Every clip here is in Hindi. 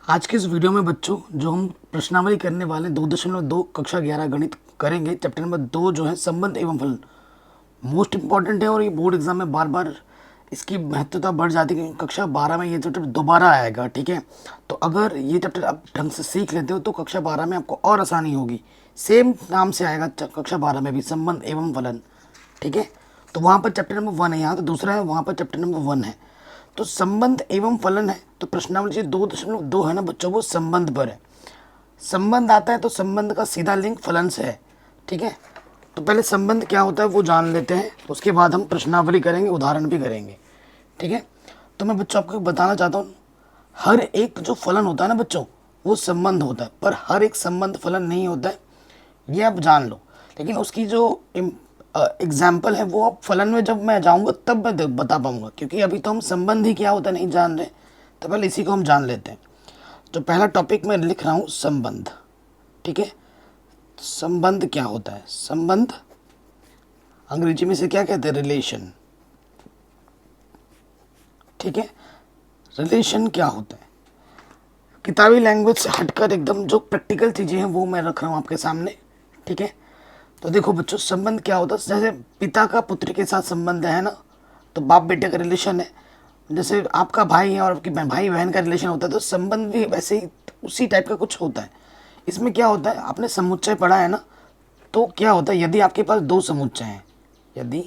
आज के इस वीडियो में बच्चों जो हम प्रश्नावली करने वाले 2.2 कक्षा 11 गणित करेंगे। चैप्टर नंबर 2 जो है संबंध एवं फलन, मोस्ट इंपॉर्टेंट है और ये बोर्ड एग्जाम में बार बार इसकी महत्वता बढ़ जाती है क्योंकि कक्षा 12 में ये चैप्टर दोबारा आएगा। ठीक है, तो अगर ये चैप्टर आप ढंग से सीख लेते हो तो कक्षा 12 में आपको और आसानी होगी। सेम नाम से आएगा कक्षा 12 में भी, संबंध एवं फलन। ठीक है, तो वहाँ पर चैप्टर नंबर 1 है, यहाँ तो दूसरा है, वहाँ पर चैप्टर नंबर 1 है। तो संबंध एवं फलन है, तो प्रश्नावली 2.2 है ना बच्चों, वो संबंध पर है। संबंध आता है तो संबंध का सीधा लिंक फलन से है। ठीक है, तो पहले संबंध क्या होता है वो जान लेते हैं, उसके बाद हम प्रश्नावली करेंगे, उदाहरण भी करेंगे। ठीक है, तो मैं बच्चों आपको बताना चाहता हूँ, हर एक जो फलन होता है ना बच्चों, वो संबंध होता है, पर हर एक संबंध फलन नहीं होता है, ये आप जान लो। लेकिन उसकी जो एग्जाम्पल है वो अब फलन में जब मैं जाऊंगा तब मैं बता पाऊंगा, क्योंकि अभी तो हम संबंध ही क्या होता है नहीं जान रहे। तो पहले इसी को हम जान लेते हैं। जो पहला टॉपिक मैं लिख रहा हूँ संबंध। ठीक है, संबंध क्या होता है? संबंध अंग्रेजी में से क्या कहते हैं? रिलेशन। ठीक है, रिलेशन क्या होता है? किताबी लैंग्वेज से हटकर एकदम जो प्रैक्टिकल चीज़ें हैं वो मैं रख रहा हूँ आपके सामने। ठीक है, तो देखो बच्चों, संबंध क्या होता है? जैसे पिता का पुत्र के साथ संबंध है ना, तो बाप बेटे का रिलेशन है। जैसे आपका भाई है और आपकी भाई बहन का रिलेशन होता है, तो संबंध भी वैसे ही उसी टाइप का कुछ होता है। इसमें क्या होता है, आपने समुच्चय पढ़ा है ना, तो क्या होता है, यदि आपके पास दो समुच्चय हैं, यदि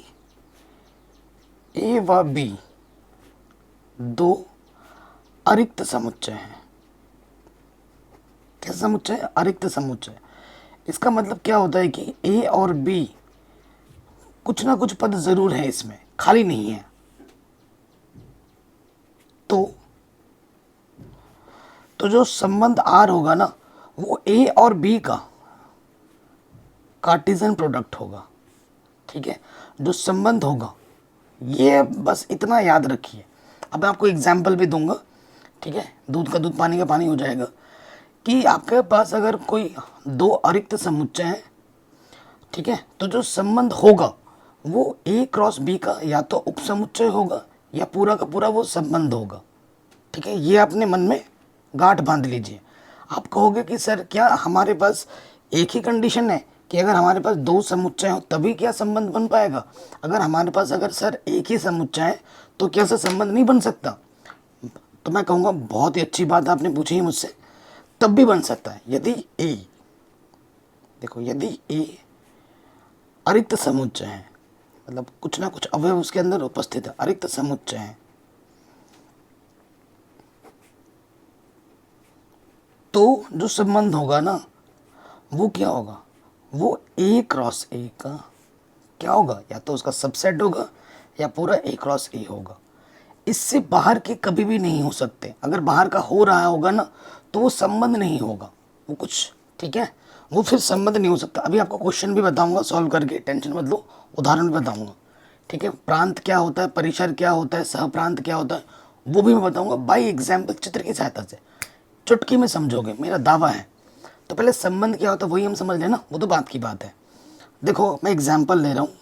ए व बी दो अरिक्त समुच्चय हैं। कैसा समुच्चय? अरिक्त समुच्चय। इसका मतलब क्या होता है कि ए और बी कुछ ना कुछ पद जरूर है, इसमें खाली नहीं है। तो जो संबंध आर होगा ना, वो ए और बी का कार्टेशियन प्रोडक्ट होगा। ठीक है, जो संबंध होगा, ये बस इतना याद रखिए। अब मैं आपको एग्जाम्पल भी दूंगा। ठीक है, दूध का दूध पानी का पानी हो जाएगा। कि आपके पास अगर कोई दो अरिक्त समुच्चय हैं, ठीक है, तो जो संबंध होगा वो ए क्रॉस बी का या तो उपसमुच्चय होगा या पूरा का पूरा वो संबंध होगा। ठीक है, ये अपने मन में गांठ बांध लीजिए। आप कहोगे कि सर क्या हमारे पास एक ही कंडीशन है कि अगर हमारे पास दो समुच्चय हो तभी क्या संबंध बन पाएगा? अगर हमारे पास अगर सर एक ही समुच्चय है तो क्या सर संबंध नहीं बन सकता? तो मैं कहूँगा बहुत ही अच्छी बात आपने पूछी है मुझसे, तब भी बन सकता है। यदि ए, देखो यदि ए अरिक्त समुच्चय है, मतलब कुछ ना कुछ अवयव उसके अंदर उपस्थित है, अरिक्त समुच्चय है, तो जो संबंध होगा ना वो क्या होगा? वो ए क्रॉस ए का क्या होगा? या तो उसका सबसेट होगा या पूरा ए क्रॉस ए होगा। इससे बाहर के कभी भी नहीं हो सकते। अगर बाहर का हो रहा होगा ना तो वो संबंध नहीं होगा, वो कुछ, ठीक है, वो फिर संबंध नहीं हो सकता। अभी आपको क्वेश्चन भी बताऊंगा सॉल्व करके, टेंशन मत लो, उदाहरण भी बताऊंगा। ठीक है, प्रांत क्या होता है, परिसर क्या होता है, सहप्रांत क्या होता है, वो भी मैं बताऊंगा बाई एग्जाम्पल, चित्र की सहायता से। चुटकी में समझोगे, मेरा दावा है। तो पहले संबंध क्या होता है वही हम समझ लेना, वो तो बात की बात है। देखो मैं एग्जाम्पल ले रहा हूँ,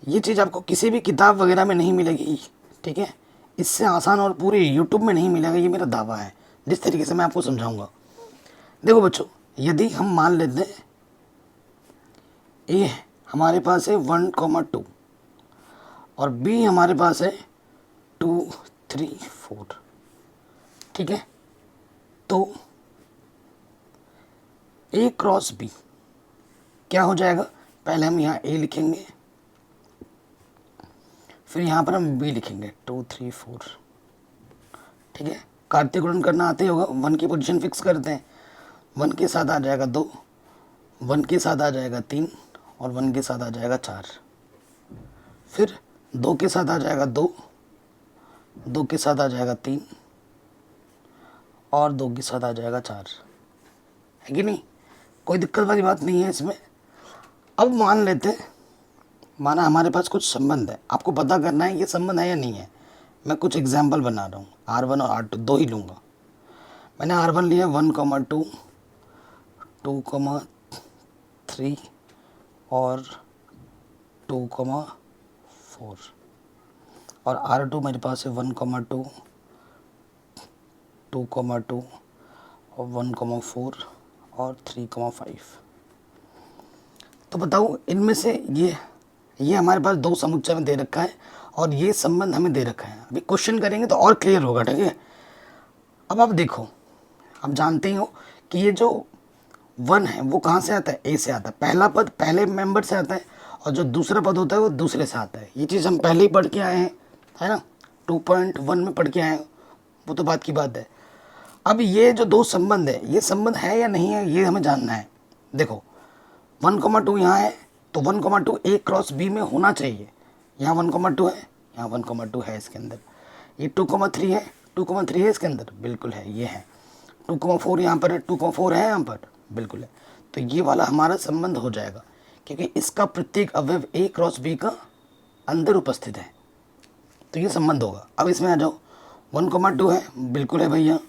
ये चीज़ आपको किसी भी किताब वगैरह में नहीं मिलेगी। ठीक है, इससे आसान और पूरी यूट्यूब में नहीं मिलेगा, ये मेरा दावा है, जिस तरीके से मैं आपको समझाऊंगा। देखो बच्चों, यदि हम मान लेते हैं ए हमारे पास है 1,2 और बी हमारे पास है 2, 3, 4। ठीक है, तो ए क्रॉस बी क्या हो जाएगा? पहले हम यहाँ ए लिखेंगे, फिर यहाँ पर हम बी लिखेंगे 2, 3, 4। ठीक है, कार्तीय गुणन करना आते होगा, 1 की पोजीशन फिक्स करते हैं। 1 के साथ आ जाएगा 2, 1 के साथ आ जाएगा 3 और 1 के साथ आ जाएगा 4। फिर 2 के साथ आ जाएगा 2, 2 के साथ आ जाएगा 3 और 2 के साथ आ जाएगा 4। है कि नहीं? कोई दिक्कत वाली बात नहीं है इसमें। अब मान लेते हैं, माना हमारे पास कुछ संबंध है, आपको पता करना है ये संबंध है या नहीं है। मैं कुछ एग्जाम्पल बना रहा हूँ, R1 और R2 दो ही लूँगा। मैंने R1 लिया 1,2, 2,3 और 2,4 और R2 मेरे पास है 1,2, 2,2 और 1,4 और 3,5। तो बताओ इनमें से ये हमारे पास दो समुच्चय में दे रखा है और ये संबंध हमें दे रखा है। अभी क्वेश्चन करेंगे तो और क्लियर होगा, ठीक है। अब आप देखो, आप जानते ही हो कि ये जो 1 है वो कहाँ से आता है, ए से आता है। पहला पद पहले मेंबर से आता है और जो दूसरा पद होता है वो दूसरे से आता है। ये चीज़ हम पहले ही पढ़ के आए हैं, है ना, 2.1 में पढ़ के आए हैं, वो तो बात की बात है। अब ये जो दो संबंध है, ये संबंध है या नहीं है, ये हमें जानना है। देखो 1,2 यहाँ है तो 1,2 ए क्रॉस बी में होना चाहिए। यहाँ 1,2 है, यहाँ 1,2 है इसके अंदर। ये 2,3 है, 2,3 है इसके अंदर, बिल्कुल है, ये है। 2,4 यहाँ पर है, 2,4 है यहाँ पर, बिल्कुल है। तो ये वाला हमारा संबंध हो जाएगा क्योंकि इसका प्रत्येक अवयव ए क्रॉस बी का अंदर उपस्थित है, तो ये संबंध होगा। अब इसमें आ जाओ, 1,2 है, बिल्कुल है भैया,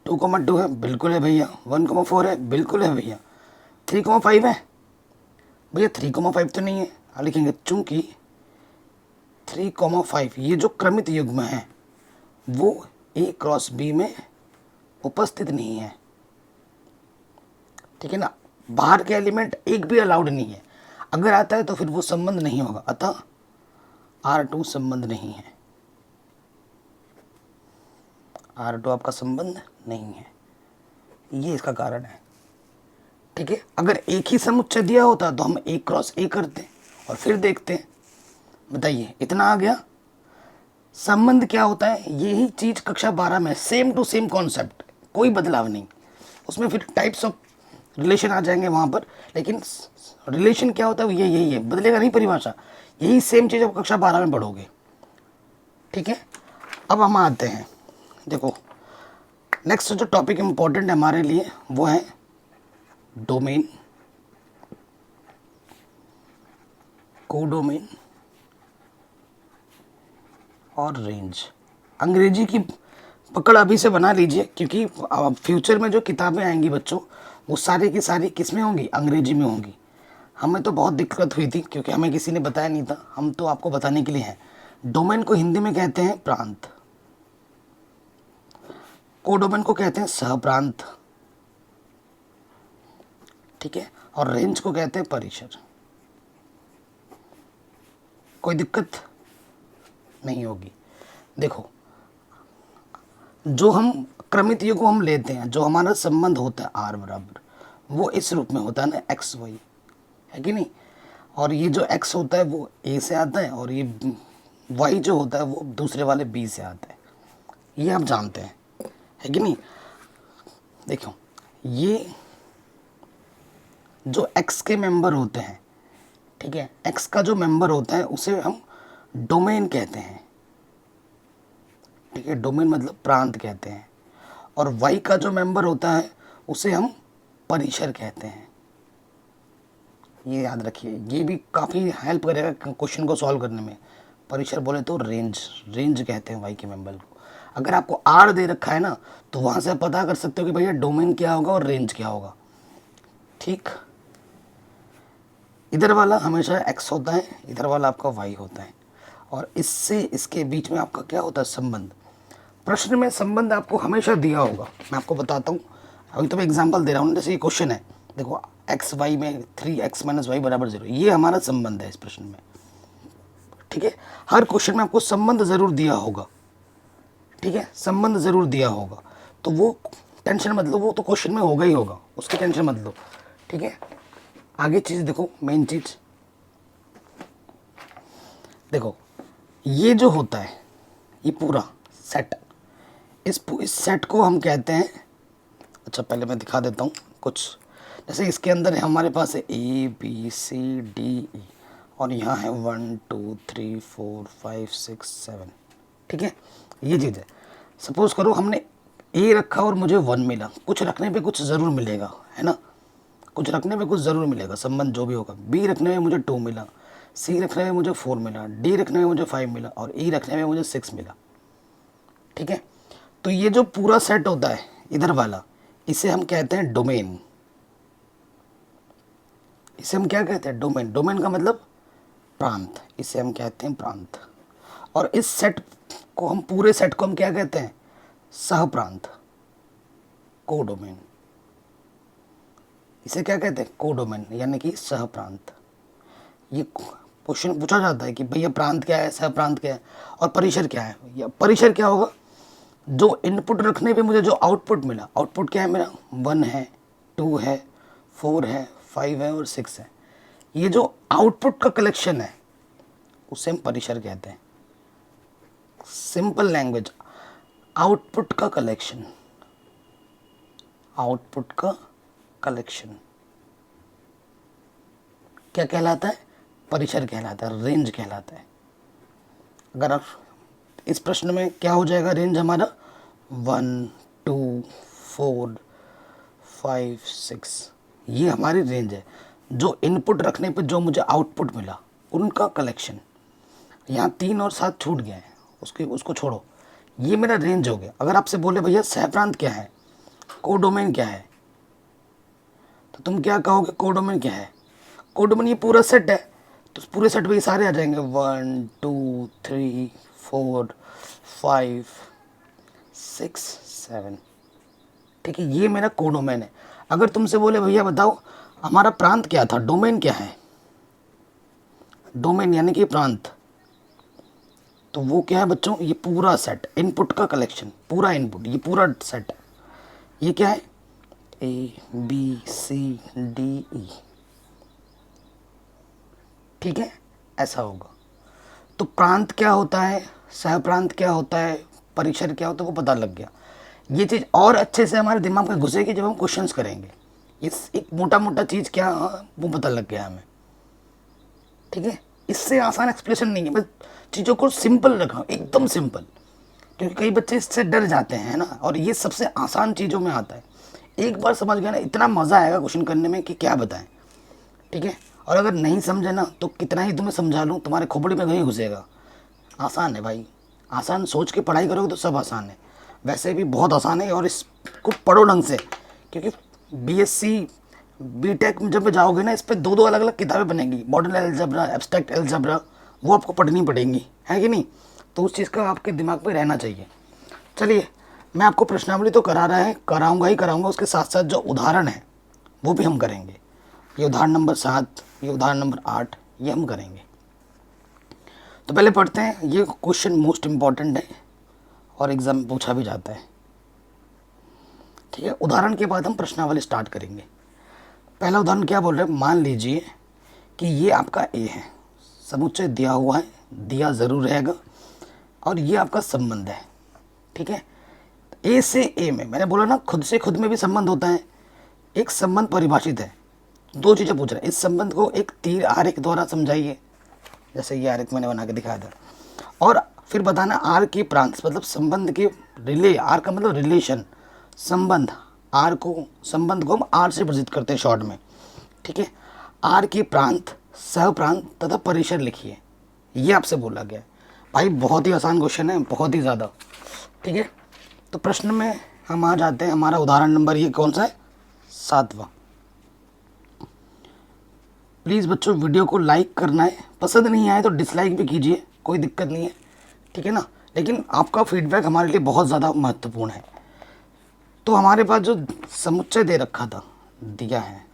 2,2 है, बिल्कुल है भैया, 1,4 है, बिल्कुल है भैया, 3,5 है भैया, 3,5 तो नहीं है। लिखेंगे चूंकि 3,5 ये जो क्रमित युग्म है वो ए क्रॉस बी में उपस्थित नहीं है, ठीक है ना। बाहर के एलिमेंट एक भी अलाउड नहीं है, अगर आता है तो फिर वो संबंध नहीं होगा, अतः R2 संबंध नहीं है, R2 आपका संबंध नहीं है, ये इसका कारण है, ठीक है। अगर एक ही समुच्चय दिया होता तो हम ए क्रॉस ए करते और फिर देखते। बताइए, इतना आ गया। संबंध क्या होता है, यही चीज कक्षा 12 में सेम टू सेम कॉन्सेप्ट, कोई बदलाव नहीं। उसमें फिर टाइप्स ऑफ रिलेशन आ जाएंगे वहाँ पर, लेकिन रिलेशन क्या होता है ये यही है, बदलेगा नहीं परिभाषा, यही सेम चीज़ आप कक्षा 12 में पढ़ोगे, ठीक है। अब हम आते हैं, देखो नेक्स्ट जो टॉपिक इम्पोर्टेंट है हमारे लिए वो है डोमेन, कोडोमेन और रेंज। अंग्रेजी की पकड़ अभी से बना लीजिए क्योंकि फ्यूचर में जो किताबें आएंगी बच्चों वो सारी की सारी किस में होंगी, अंग्रेजी में होंगी। हमें तो बहुत दिक्कत हुई थी क्योंकि हमें किसी ने बताया नहीं था, हम तो आपको बताने के लिए हैं। डोमेन को हिंदी में कहते हैं प्रांत, कोडोमेन को कहते हैं सहप्रांत, ठीक है, और रेंज को कहते हैं परिसर। कोई दिक्कत नहीं होगी। देखो जो हम क्रमित युग को हम लेते हैं, जो हमारा संबंध होता है आर बराबर, वो इस रूप में होता है ना, एक्स वाई, है कि नहीं। और ये जो एक्स होता है वो ए से आता है और ये वाई जो होता है वो दूसरे वाले बी से आता है, ये आप जानते हैं, है कि नहीं। देखो ये जो एक्स के मेंबर होते हैं, ठीक है, एक्स का जो मेंबर होता है उसे हम डोमेन कहते हैं, ठीक है, डोमेन मतलब प्रांत कहते हैं। और वाई का जो मेंबर होता है उसे हम परिसर कहते हैं, ये याद रखिए, ये भी काफ़ी हेल्प करेगा क्वेश्चन को सॉल्व करने में। परिसर बोले तो रेंज, रेंज कहते हैं वाई के मेंबर को। अगर आपको आर दे रखा है ना तो वहाँ से आप पता कर सकते हो कि भैया डोमेन क्या होगा और रेंज क्या होगा, ठीक। इधर वाला हमेशा एक्स होता है, इधर वाला आपका वाई होता है, और इससे इसके बीच में आपका क्या होता है, संबंध। प्रश्न में संबंध आपको हमेशा दिया होगा, मैं आपको बताता हूँ। अभी तो मैं एग्जांपल दे रहा हूँ, जैसे ये क्वेश्चन है, देखो एक्स वाई में 3x - y = 0, ये हमारा संबंध है इस प्रश्न में, ठीक है। हर क्वेश्चन में आपको संबंध ज़रूर दिया होगा, ठीक है, संबंध ज़रूर दिया होगा, तो वो टेंशन मत लो, वो तो क्वेश्चन में होगा ही होगा, उसकी टेंशन मत लो, ठीक है। आगे चीज़ देखो, मेन चीज़ देखो, ये जो होता है ये पूरा सेट, इस सेट को हम कहते हैं, अच्छा पहले मैं दिखा देता हूँ कुछ। जैसे इसके अंदर है हमारे पास है ABCDE और यहाँ है 1 2 3 4 5 6 7, ठीक है, ये चीज़ है। सपोज करो हमने A रखा और मुझे 1 मिला, कुछ रखने पे कुछ ज़रूर मिलेगा, है ना, कुछ रखने पे कुछ ज़रूर मिलेगा, संबंध जो भी होगा। B रखने में मुझे 2 मिला, C रखने में मुझे 4 मिला, D रखने में मुझे 5 मिला और E रखने में मुझे 6 मिला, ठीक है। तो ये जो पूरा सेट होता है इधर वाला, इसे हम कहते हैं डोमेन, इसे हम क्या कहते हैं, डोमेन। डोमेन का मतलब प्रांत, इसे हम कहते हैं प्रांत। और इस सेट को हम, पूरे सेट को हम क्या कहते हैं, सहप्रांत, कोडोमेन। इसे क्या कहते हैं, कोडोमेन यानी कि सह प्रांत। ये क्वेश्चन पूछा जाता है कि भैया प्रांत क्या है, सह प्रांत क्या है और परिसर क्या है। या परिसर क्या होगा, जो इनपुट रखने पे मुझे जो आउटपुट मिला, आउटपुट क्या है मेरा, 1 है, 2 है, 4 है, 5 है और 6 है। ये जो आउटपुट का कलेक्शन है उसे हम परिसर कहते हैं। सिंपल लैंग्वेज, आउटपुट का कलेक्शन, आउटपुट का कलेक्शन क्या कहलाता है, परिसर कहलाता है, रेंज कहलाता है। अगर आप इस प्रश्न में क्या हो जाएगा, रेंज हमारा 1 2 4 5 6, ये हमारी रेंज है। जो इनपुट रखने पे जो मुझे आउटपुट मिला उनका कलेक्शन। यहाँ 3 और 7 छूट गए हैं, उसको छोड़ो, ये मेरा रेंज हो गया। अगर आपसे बोले भैया सह प्रांत क्या है, कोडोमेन क्या है, तो तुम क्या कहोगे, कोडोमेन क्या है। कोडोमेन ये पूरा सेट है, तो पूरे सेट में ये सारे आ जाएंगे 1 2 3 4 5 6 7, ठीक है, ये मेरा कोडोमेन है। अगर तुमसे बोले भैया बताओ हमारा प्रांत क्या था, डोमेन क्या है, डोमेन यानी कि प्रांत, तो वो क्या है बच्चों, ये पूरा सेट, इनपुट का कलेक्शन, पूरा इनपुट, ये पूरा सेट, ये क्या है, ABCDE, ठीक है, ऐसा होगा। तो प्रांत क्या होता है, सह प्रांत क्या होता है, परिसर क्या होता है, वो पता लग गया। ये चीज़ और अच्छे से हमारे दिमाग में घुसेगी जब हम क्वेश्चंस करेंगे। इस एक मोटा मोटा चीज़ क्या वो पता लग गया हमें, ठीक है। इससे आसान एक्सप्लेनेशन नहीं है, बस चीज़ों को सिंपल रखा, एकदम सिंपल, क्योंकि कई बच्चे इससे डर जाते हैं ना, और ये सबसे आसान चीज़ों में आता है। एक बार समझ गया ना, इतना मज़ा आएगा क्वेश्चन करने में कि क्या बताएं, ठीक है। और अगर नहीं समझे ना तो कितना ही तुम्हें समझा लूँ, तुम्हारे खोपड़ी में नहीं घुसेगा। आसान है भाई, आसान सोच के पढ़ाई करोगे तो सब आसान है, वैसे भी बहुत आसान है। और इसको पढ़ो ढंग से, क्योंकि BSc BTech में जब जाओगे ना, इस पर 2 अलग अलग किताबें बनेंगी, मॉडर्न अलजेब्रा, एब्स्ट्रैक्ट अलजेब्रा, वो आपको पढ़नी पड़ेंगी, है कि नहीं। तो उस चीज़ का आपके दिमाग में रहना चाहिए। चलिए, मैं आपको प्रश्नावली तो कराऊंगा ही कराऊंगा, उसके साथ साथ जो उदाहरण है वो भी हम करेंगे। ये उदाहरण नंबर 7, ये उदाहरण नंबर 8, ये हम करेंगे। तो पहले पढ़ते हैं, ये क्वेश्चन मोस्ट इम्पॉर्टेंट है और एग्जाम में पूछा भी जाता है, ठीक है। उदाहरण के बाद हम प्रश्नावली स्टार्ट करेंगे। पहला उदाहरण क्या बोल रहे हैं, मान लीजिए कि ये आपका A है, समुच्चय दिया हुआ है, दिया ज़रूर रहेगा, और ये आपका संबंध है, ठीक है। A से A में, मैंने बोला ना खुद से खुद में भी संबंध होता है। एक संबंध परिभाषित है, 2 चीज़ें पूछ रहे हैं। इस संबंध को एक तीर आरेख द्वारा समझाइए, जैसे ये आरेख मैंने बना के दिखाया था, और फिर बताना R की प्रांत, मतलब संबंध के रिले, R का मतलब रिलेशन, संबंध, R को, संबंध को हम R से प्रसिद्ध करते हैं शॉर्ट में, ठीक है। R की प्रांत, सह प्रांत तथा परिसर लिखिए, ये आपसे बोला गया है। भाई बहुत ही आसान क्वेश्चन है, बहुत ही ज़्यादा, ठीक है। तो प्रश्न में हम आ जाते हैं। हमारा उदाहरण नंबर ये कौन सा है, 7वां। प्लीज़ बच्चों वीडियो को लाइक करना है, पसंद नहीं आए तो डिसलाइक भी कीजिए, कोई दिक्कत नहीं है, ठीक है ना। लेकिन आपका फीडबैक हमारे लिए बहुत ज़्यादा महत्वपूर्ण है। तो हमारे पास जो समुच्चय दे रखा था, दिया है,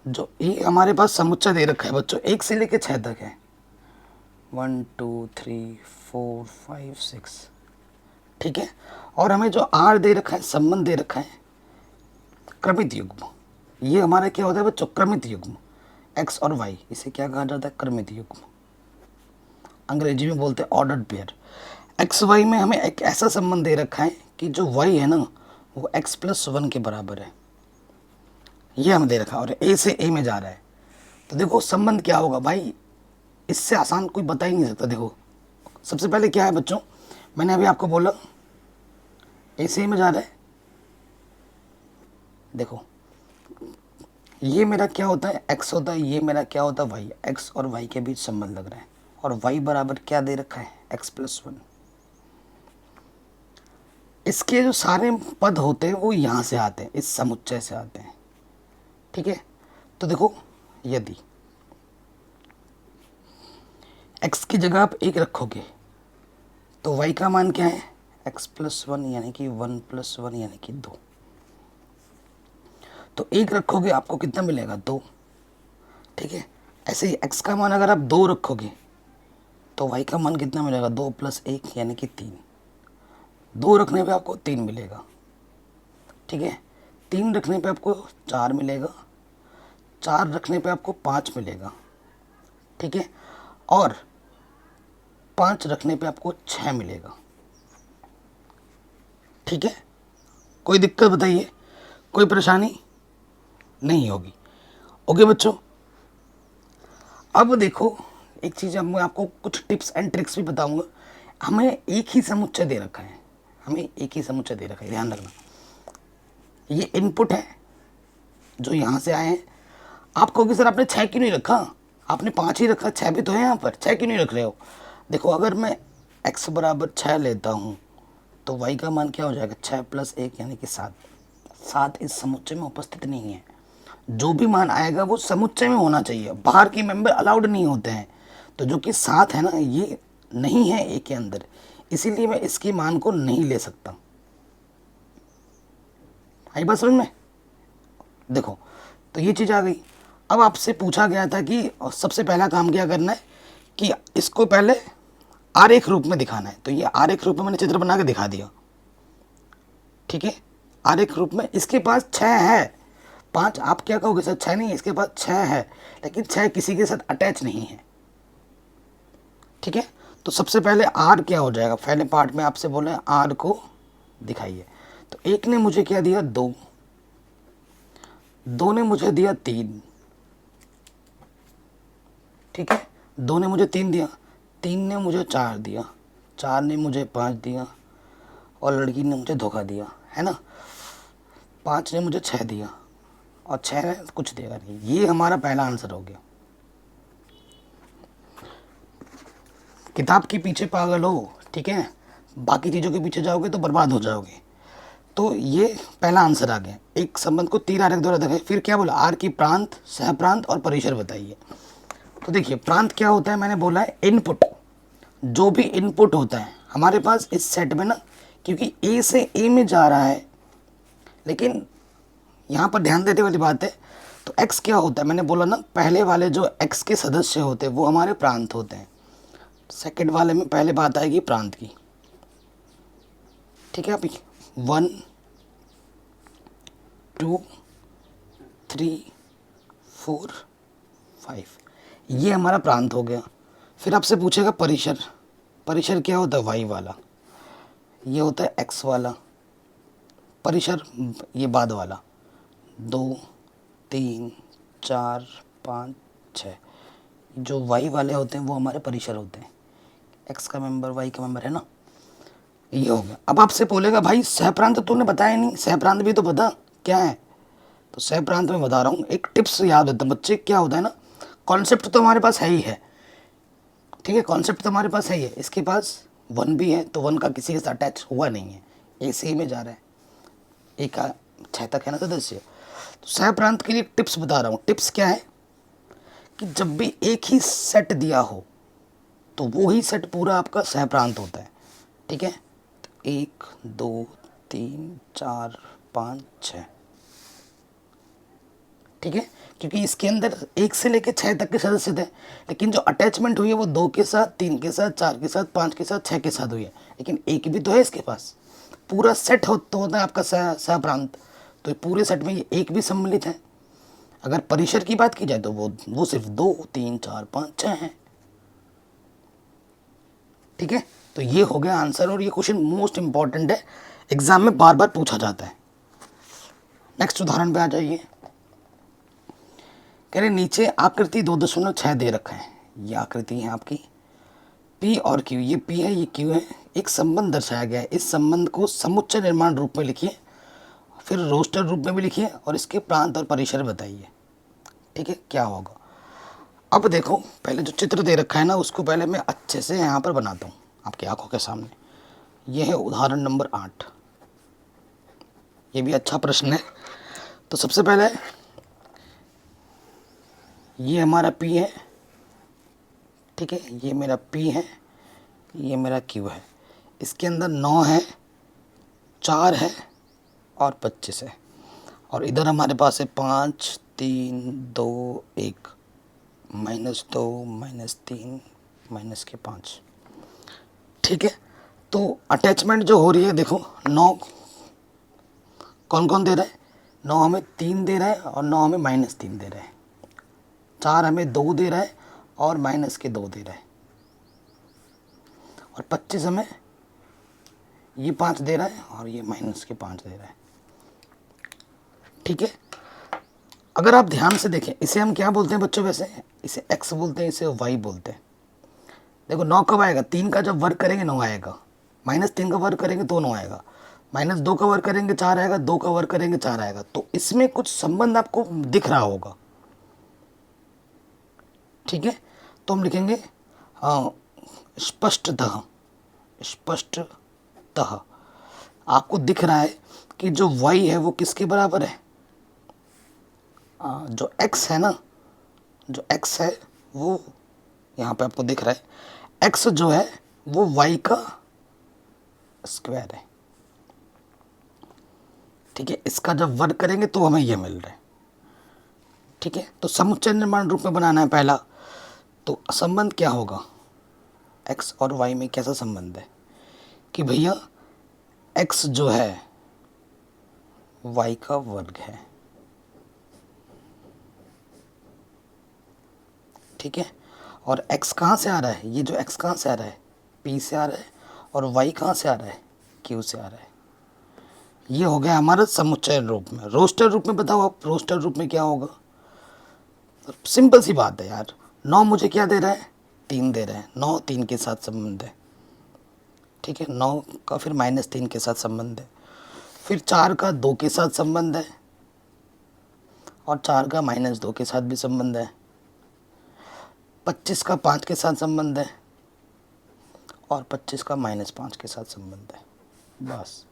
जो ये हमारे पास समुच्चय दे रखा है बच्चों, 1 से लेकर 6 तक है, 1 2 3 4 5 6, ठीक है। और हमें जो R दे रखा है, संबंध दे रखा है क्रमित युग्म, ये हमारा क्या होता है बच्चों, क्रमित युग्म, X और Y, इसे क्या कहा जाता है, क्रमित युग्म, अंग्रेजी में बोलते हैं ऑर्डर्ड पेयर। XY में हमें एक ऐसा संबंध दे रखा है कि जो Y है ना वो X+1 के बराबर है, ये हमें दे रखा है, और A से A में जा रहा है। तो देखो संबंध क्या होगा भाई, इससे आसान कोई बता ही नहीं सकता। देखो सबसे पहले क्या है बच्चों, मैंने अभी आपको बोला A से A में जा रहा है, देखो ये मेरा क्या होता है, X होता है, ये मेरा क्या होता है, Y, X और Y के बीच संबंध लग रहा है, और Y बराबर क्या दे रखा है, X+1। इसके जो सारे पद होते हैं वो यहाँ से आते हैं, इस समुच्चय से आते हैं, ठीक है। तो देखो यदि x की जगह आप 1 रखोगे तो y का मान क्या है, x+1 यानी कि 1+1 यानी कि 2। तो 1 रखोगे आपको कितना मिलेगा, 2। ठीक है, ऐसे ही x का मान अगर आप 2 रखोगे तो y का मान कितना मिलेगा, 2 + 1 यानी कि 3। 2 रखने पे आपको 3 मिलेगा। ठीक है, 3 रखने पे आपको 4 मिलेगा, 4 रखने पे आपको 5 मिलेगा। ठीक है, और 5 रखने पे आपको 6 मिलेगा। ठीक है, कोई दिक्कत बताइए, कोई परेशानी नहीं होगी। ओके बच्चों, अब देखो एक चीज़, अब मैं आपको कुछ टिप्स एंड ट्रिक्स भी बताऊंगा। हमें एक ही समुच्चय दे रखा है, हमें एक ही समुच्चय दे रखा है, ध्यान रखना। ये इनपुट है जो यहाँ से आए हैं। आप कहोगे सर आपने 6 क्यों नहीं रखा, आपने 5 ही रखा, 6 भी तो है यहाँ पर, 6 क्यों नहीं रख रहे हो। देखो अगर मैं x बराबर 6 लेता हूँ तो y का मान क्या हो जाएगा, 6 + 1 यानी कि 7। 7 इस समुच्चय में उपस्थित नहीं है। जो भी मान आएगा वो समुच्चय में होना चाहिए, बाहर के मेंबर अलाउड नहीं होते हैं। तो जो कि 7 है ना, ये नहीं है ए के अंदर, इसीलिए मैं इसके मान को नहीं ले सकता। आई बात समझ में। देखो तो ये चीज़ आ गई। अब आपसे पूछा गया था कि सबसे पहला काम क्या करना है कि इसको पहले आरेख रूप में दिखाना है। तो ये आरेख रूप में मैंने चित्र बना के दिखा दिया। ठीक है, आरेख रूप में इसके पास 6 है, 5 आप क्या कहोगे सर 6 नहीं है, इसके पास 6 है, लेकिन 6 किसी के साथ अटैच नहीं है। ठीक है, तो सबसे पहले आर क्या हो जाएगा, पहले पार्ट में आपसे बोले आर को दिखाइए। तो एक ने मुझे क्या दिया, 2, 2 ने मुझे दिया 3। ठीक है, 2 ने मुझे 3 दिया, 3 ने मुझे 4 दिया, 4 ने मुझे 5 दिया, और लड़की ने मुझे धोखा दिया, है ना। 5 ने मुझे 6 दिया, और 6 ने कुछ देगा नहीं। ये हमारा पहला आंसर हो गया। किताब के पीछे पागल हो, ठीक है, बाकी चीज़ों के पीछे जाओगे तो बर्बाद हो जाओगे। तो ये पहला आंसर आ गया। एक संबंध को 3 आरेख द्वारा दिखाए। फिर क्या बोला, आर की प्रांत, सहप्रांत और परिसर बताइए। तो देखिए प्रांत क्या होता है, मैंने बोला है इनपुट। जो भी इनपुट होता है हमारे पास इस सेट में ना, क्योंकि ए से ए में जा रहा है, लेकिन यहाँ पर ध्यान देने वाली बात है। तो एक्स क्या होता है, मैंने बोला ना पहले वाले जो एक्स के सदस्य होते हैं वो हमारे प्रांत होते हैं। सेकंड वाले में पहले बात आएगी प्रांत की। ठीक है, अभी 1 2 3 4 5 ये हमारा प्रांत हो गया। फिर आपसे पूछेगा परिसर। परिसर क्या होता है, वाई वाला, ये होता है एक्स वाला। परिसर ये बाद वाला, 2 3 4 5 6 जो वाई वाले होते हैं वो हमारे परिसर होते हैं। एक्स का मेंबर वाई का मेंबर है ना, ये हो गया। अब आपसे बोलेगा भाई सहप्रांत तूने बताया नहीं, सहप्रांत भी तो बता क्या है। तो सहप्रांत में बता रहा हूँ, एक टिप्स याद होता है बच्चे, क्या होता है ना, कॉन्सेप्ट तो हमारे पास है ही है। ठीक है, कॉन्सेप्ट तो हमारे पास है ही है। इसके पास 1 भी है, तो 1 का किसी के साथ अटैच हुआ नहीं है, ए से ही में जा रहा है, ए का 6 तक है ना सदस्य। तो सहप्रांत के लिए टिप्स बता रहा हूँ। टिप्स क्या है कि जब भी एक ही सेट दिया हो तो वो ही सेट पूरा आपका सहप्रांत होता है। ठीक है, 1 2 3 4 5 6। ठीक है, क्योंकि इसके अंदर 1 से लेकर 6 तक के सदस्य थे, लेकिन जो अटैचमेंट हुई है वो 2 के साथ, 3 के साथ, 4 के साथ, 5 के साथ, 6 के साथ हुई है, लेकिन एक भी तो है इसके पास। पूरा सेट तो होता है आपका सहप्रांत। तो पूरे सेट में ये एक भी सम्मिलित है। अगर परिसर की बात की जाए तो वो सिर्फ 2 3 4 5 6 है। ठीक है, तो ये हो गया आंसर, और ये क्वेश्चन मोस्ट इंपॉर्टेंट है, एग्जाम में बार बार पूछा जाता है। नेक्स्ट उदाहरण पे आ जाइए। कह रहे नीचे आकृति 2.6 दे रखा है। ये आकृति है आपकी P और Q, ये P है ये Q है। एक संबंध दर्शाया गया है, इस संबंध को समुच्चय निर्माण रूप में लिखिए, फिर रोस्टर रूप में भी लिखिए, और इसके प्रांत और परिसर बताइए। ठीक है, क्या होगा। अब देखो पहले जो चित्र दे रखा है ना, उसको पहले मैं अच्छे से यहाँ पर बनाता हूँ आपकी आंखों के सामने। यह है उदाहरण नंबर 8। ये भी अच्छा प्रश्न है। तो सबसे पहले ये हमारा P है, ठीक है, ये मेरा P है, ये मेरा Q है। इसके अंदर 9 है, 4 है और 25 है, और इधर हमारे पास है 5 3 2 1, -2 -3 -5। ठीक है, तो अटैचमेंट जो हो रही है देखो, 9 कौन कौन दे रहा है, 9 हमें 3 दे रहा है और 9 हमें -3 दे रहा है, 4 हमें 2 दे रहा है और -2 दे रहा है, और 25 हमें ये 5 दे रहा है और ये -5 दे रहा है। ठीक है, अगर आप ध्यान से देखें, इसे हम क्या बोलते हैं बच्चों, वैसे इसे x बोलते हैं, इसे y बोलते हैं। देखो 9 कब आएगा, 3 का जब वर्ग करेंगे 9 आएगा, -3 का वर्ग करेंगे तो 9 आएगा, -2 का वर्ग करेंगे 4 आएगा, 2 का वर्ग करेंगे 4 आएगा। तो इसमें कुछ संबंध आपको दिख रहा होगा। ठीक है, तो हम लिखेंगे स्पष्टतः, स्पष्टतः आपको दिख रहा है कि जो y है वो किसके बराबर है, जो x है ना, जो x है वो यहाँ पे आपको दिख रहा है, x जो है वो y का स्क्वायर है। ठीक है, इसका जब वर्ग करेंगे तो हमें यह मिल रहा है। ठीक है, तो समुच्चय निर्माण रूप में बनाना है पहला, तो संबंध क्या होगा, x और y में कैसा संबंध है कि भैया x जो है y का वर्ग है। ठीक है, और x कहाँ से आ रहा है, ये जो x कहाँ से आ रहा है, p से आ रहा है, और y कहाँ से आ रहा है, q से आ रहा है। ये हो गया हमारा समुच्चय रूप में। रोस्टर रूप में बताओ आप, रोस्टर रूप में क्या होगा, सिंपल सी बात है यार, 9 मुझे क्या दे रहा है, 3 दे रहा है, 9 3 के साथ संबंध है। ठीक है, 9 का फिर -3 के साथ संबंध है, फिर 4 का 2 के साथ संबंध है, और 4 का -2 के साथ भी संबंध है, 25 का 5 के साथ संबंध है, और 25 का -5 के साथ संबंध है। बस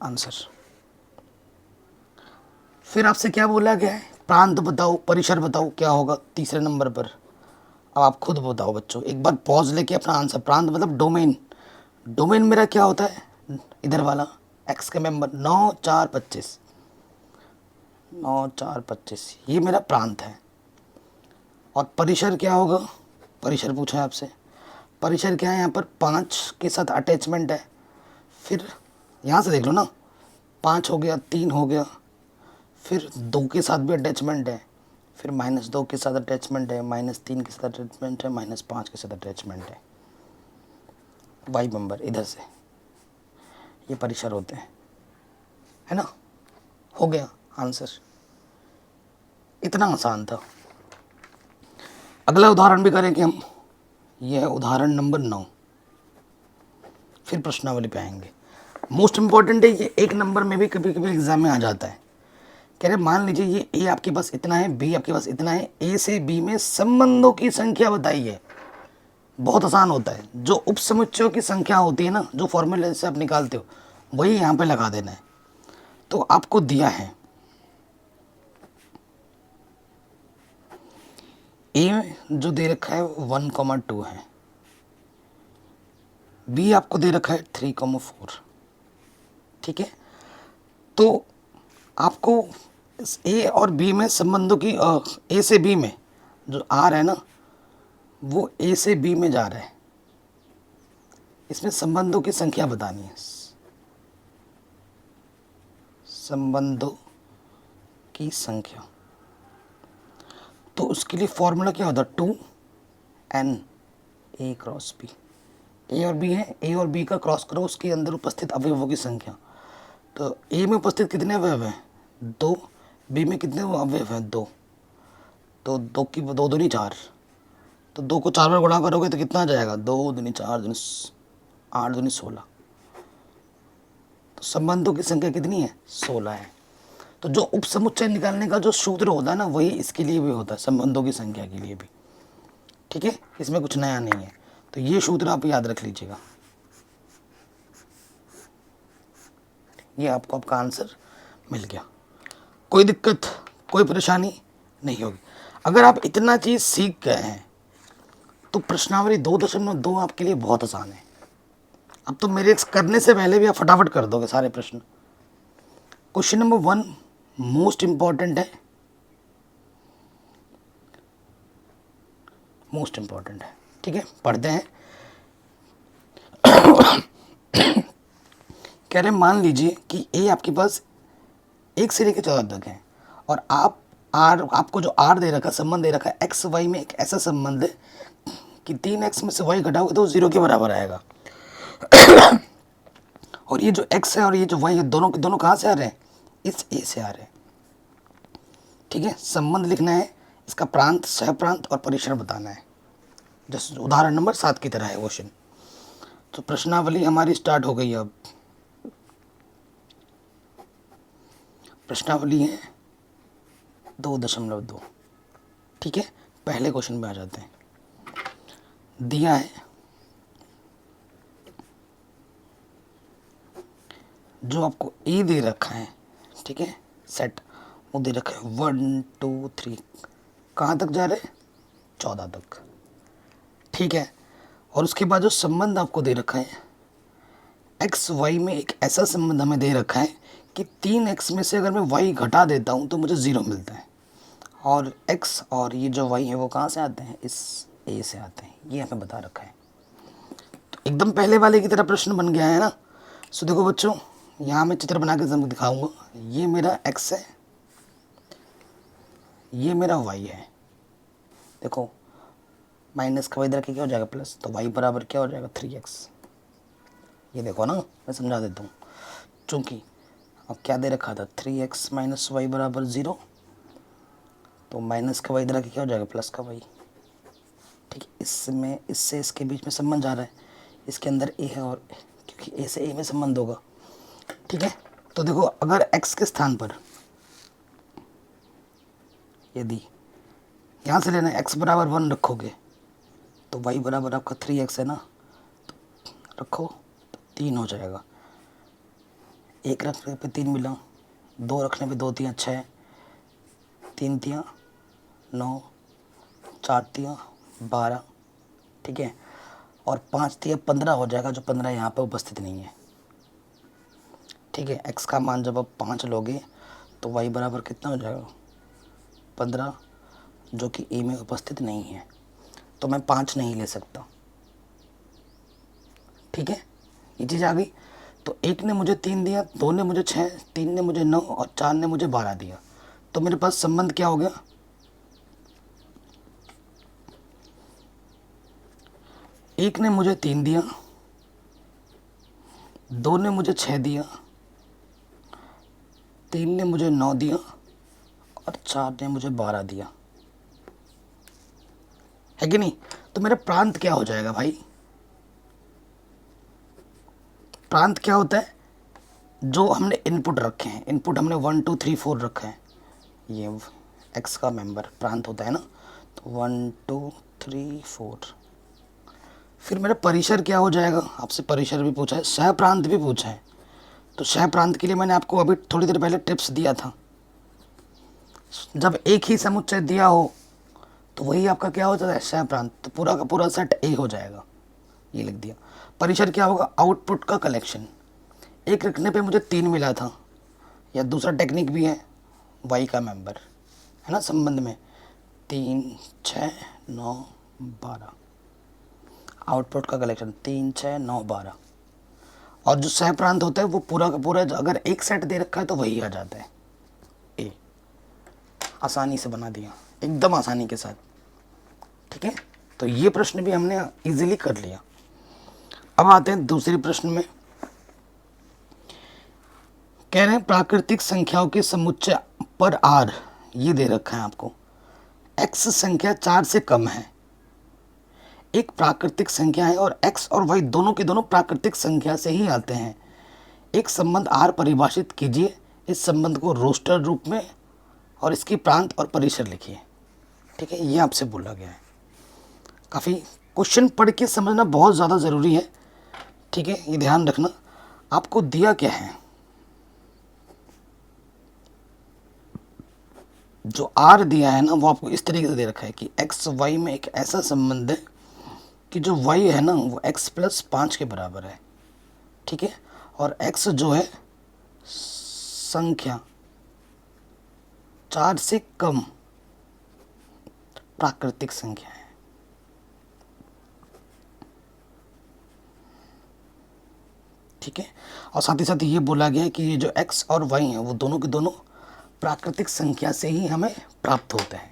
आंसर। फिर आपसे क्या बोला गया है, प्रांत बताओ, परिसर बताओ, क्या होगा तीसरे नंबर पर। अब आप खुद बताओ बच्चों, एक बार पॉज लेके अपना आंसर। प्रांत मतलब डोमेन, डोमेन मेरा क्या होता है, इधर वाला x के मेंबर 9 4 25, 9 4 25 ये मेरा प्रांत है। और परिसर क्या होगा, परिसर पूछा है आपसे, परिसर क्या है, यहाँ पर 5 के साथ अटैचमेंट है, फिर यहाँ से देख लो ना, 5 हो गया, 3 हो गया, फिर 2 के साथ भी अटैचमेंट है, फिर -2 के साथ अटैचमेंट है, -3 के साथ अटैचमेंट है, -5 के साथ अटैचमेंट है। वाई मेंबर इधर से, ये परिसर होते हैं, है ना। हो गया आंसर, इतना आसान था। अगला उदाहरण भी करेंगे हम, यह है उदाहरण नंबर 9, फिर प्रश्नावली पे आएंगे। मोस्ट इंपॉर्टेंट है ये, 1 नंबर में भी कभी कभी एग्जाम में आ जाता है। कह रहे मान लीजिए ये ए आपके पास इतना है, बी आपके पास इतना है, ए से बी में संबंधों की संख्या बताइए। बहुत आसान होता है, जो उप समुच्चयों की संख्या होती है ना, जो फॉर्मूले से आप निकालते हो वही यहाँ पे लगा देना है। तो आपको दिया है ए जो दे रखा है 1,2 है, बी आपको दे रखा है 3,4। ठीक है, तो आपको ए और बी में संबंधों की, ए से बी में जो आर है ना वो ए से बी में जा रहा है, इसमें संबंधों की संख्या बतानी है, संबंधों की संख्या। तो उसके लिए फॉर्मूला क्या होता है, 2n a क्रॉस b। ए और बी है, ए और बी का क्रॉस करो, उसके अंदर उपस्थित अवयवों की संख्या। तो ए में उपस्थित कितने अवयव हैं, 2, बी में कितने अवयव हैं, 2, तो 2 की 2 दूनी 4, तो 2 को 4 बार गुणा करोगे तो कितना आ जाएगा, 2 दूनी 4 दूनी 8 दूनी 16। तो संबंधों की संख्या कितनी है, 16 है। तो जो उप समुच्चय निकालने का जो सूत्र होता है ना, वही इसके लिए भी होता है, संबंधों की संख्या के लिए भी। ठीक है, इसमें कुछ नया नहीं है, तो ये सूत्र आप याद रख लीजिएगा। ये आपको आपका आंसर मिल गया, कोई दिक्कत कोई परेशानी नहीं होगी। अगर आप इतना चीज़ सीख गए हैं तो प्रश्नावली 2.2 आपके लिए बहुत आसान है। अब तो मेरे करने से पहले भी आप फटाफट कर दोगे सारे प्रश्न। क्वेश्चन नंबर 1 मोस्ट इंपॉर्टेंट है, मोस्ट इंपॉर्टेंट है, ठीक है, पढ़ते हैं। कह रहे मान लीजिए कि ए आपके पास 1 से लेकर 14 तक है और आप आपको जो आर दे रखा, संबंध दे रखा है एक्स वाई में एक ऐसा संबंध है कि 3x में से y घटाओगे तो 0 के बराबर आएगा। और ये जो x है और ये जो y है दोनों के दोनों कहाँ से आ रहे हैं, इस a से आ रहे हैं, ठीक है। संबंध लिखना है, इसका प्रांत, सह प्रांत और परिसर बताना है, जैसे उदाहरण नंबर 7 की तरह है क्वेश्चन। तो प्रश्नावली हमारी स्टार्ट हो गई। अब प्रश्नावली है 2.2, ठीक है। पहले क्वेश्चन में आ जाते हैं। दिया है जो आपको ए दे रखा है, ठीक है, सेट वो दे रखा है 1 2 3, कहाँ तक जा रहे हैं, 14 तक, ठीक है। और उसके बाद जो संबंध आपको दे रखा है एक्स वाई में एक ऐसा संबंध हमें दे रखा है कि 3x में से अगर मैं y घटा देता हूँ तो मुझे 0 मिलता है। और x और ये जो y है वो कहाँ से आते हैं, इस a से आते हैं, ये हमें बता रखा है। तो एकदम पहले वाले की तरह प्रश्न बन गया है ना। सो देखो बच्चों, यहाँ मैं चित्र बना के तुमको दिखाऊंगा। ये मेरा x है, ये मेरा y है। देखो माइनस का इधर के क्या हो जाएगा प्लस, तो y बराबर क्या हो जाएगा 3x। ये देखो ना, मैं समझा देता हूँ। चूँकि अब क्या दे रखा था 3x माइनस वाई बराबर 0, तो माइनस का वाई इधर के क्या हो जाएगा प्लस का वाई, ठीक है। इसमें इससे इसके बीच में संबंध जा रहा है, इसके अंदर ए है और क्योंकि ए से ए में संबंध होगा, ठीक है। तो देखो अगर x के स्थान पर यदि यहाँ से लेना x बराबर 1 रखोगे तो y बराबर आपका 3x है ना, तो रखो तो 3 हो जाएगा। 1 रखने पे 3 मिला, 2 रखने पे 2 3 6, 3 3 9, 4 3 12, ठीक है। और 5 3 15 हो जाएगा, जो 15 यहाँ पे उपस्थित नहीं है, ठीक है। x का मान जब आप 5 लोगे तो y बराबर कितना हो जाएगा 15, जो कि a में उपस्थित नहीं है, तो मैं 5 नहीं ले सकता, ठीक है। ये चीज़ आ गई। तो 1 ने मुझे 3 दिया, 2 ने मुझे 6, 3 ने मुझे 9 और 4 ने मुझे 12 दिया। तो मेरे पास संबंध क्या हो गया, एक ने मुझे 3 दिया, 2 ने मुझे 6 दिया, 3 ने मुझे 9 दिया और 4 ने मुझे 12 दिया, है कि नहीं। तो मेरा प्रांत क्या हो जाएगा भाई, प्रांत क्या होता है, जो हमने इनपुट रखे हैं, इनपुट हमने 1 2 3 4 रखा है, ये x का मेंबर प्रांत होता है ना। तो 1 2 3 4। फिर मेरा परिसर क्या हो जाएगा, आपसे परिसर भी पूछा है, सह प्रांत भी पूछा है। तो सह प्रांत के लिए मैंने आपको अभी थोड़ी देर पहले टिप्स दिया था। जब एक ही समुच्चय दिया हो तो वही आपका क्या हो जाता है, सह प्रांत। तो पूरा का पूरा सेट ए हो जाएगा, ये लिख दिया। परिसर क्या होगा, आउटपुट का कलेक्शन। एक रखने पे मुझे 3 मिला था, या दूसरा टेक्निक भी है वाई का मेंबर, है ना, संबंध में 3 6 9 12, आउटपुट का कलेक्शन 3 6 9 12। और जो सह प्रांत होता है वो पूरा का पूरा, अगर एक सेट दे रखा है तो वही आ जाता है ए। आसानी से बना दिया, एकदम आसानी के साथ, ठीक है। तो ये प्रश्न भी हमने इजीली कर लिया। अब आते हैं दूसरे प्रश्न में। कह रहे हैं प्राकृतिक संख्याओं के समुच्चय पर r, ये दे रखा है आपको, x संख्या 4 से कम है। एक प्राकृतिक संख्या है और x और y दोनों के दोनों प्राकृतिक संख्या से ही आते हैं। एक संबंध r परिभाषित कीजिए, इस संबंध को रोस्टर रूप में और इसकी प्रांत और परिसर लिखिए, ठीक है। ये आपसे बोला गया है। काफ़ी क्वेश्चन पढ़ के समझना बहुत ज़्यादा ज़रूरी है, ठीक है, ये ध्यान रखना। आपको दिया क्या है, जो r दिया है ना वो आपको इस तरीके से दे रखा है कि x y में एक ऐसा संबंध है कि जो y है ना वो x + 5 के बराबर है। ठीक है, और x जो है संख्या 4 से कम प्राकृतिक संख्या है। ठीक है, और साथ ही साथ ये बोला गया है कि ये जो x और y हैं वो दोनों के दोनों प्राकृतिक संख्या से ही हमें प्राप्त होते हैं।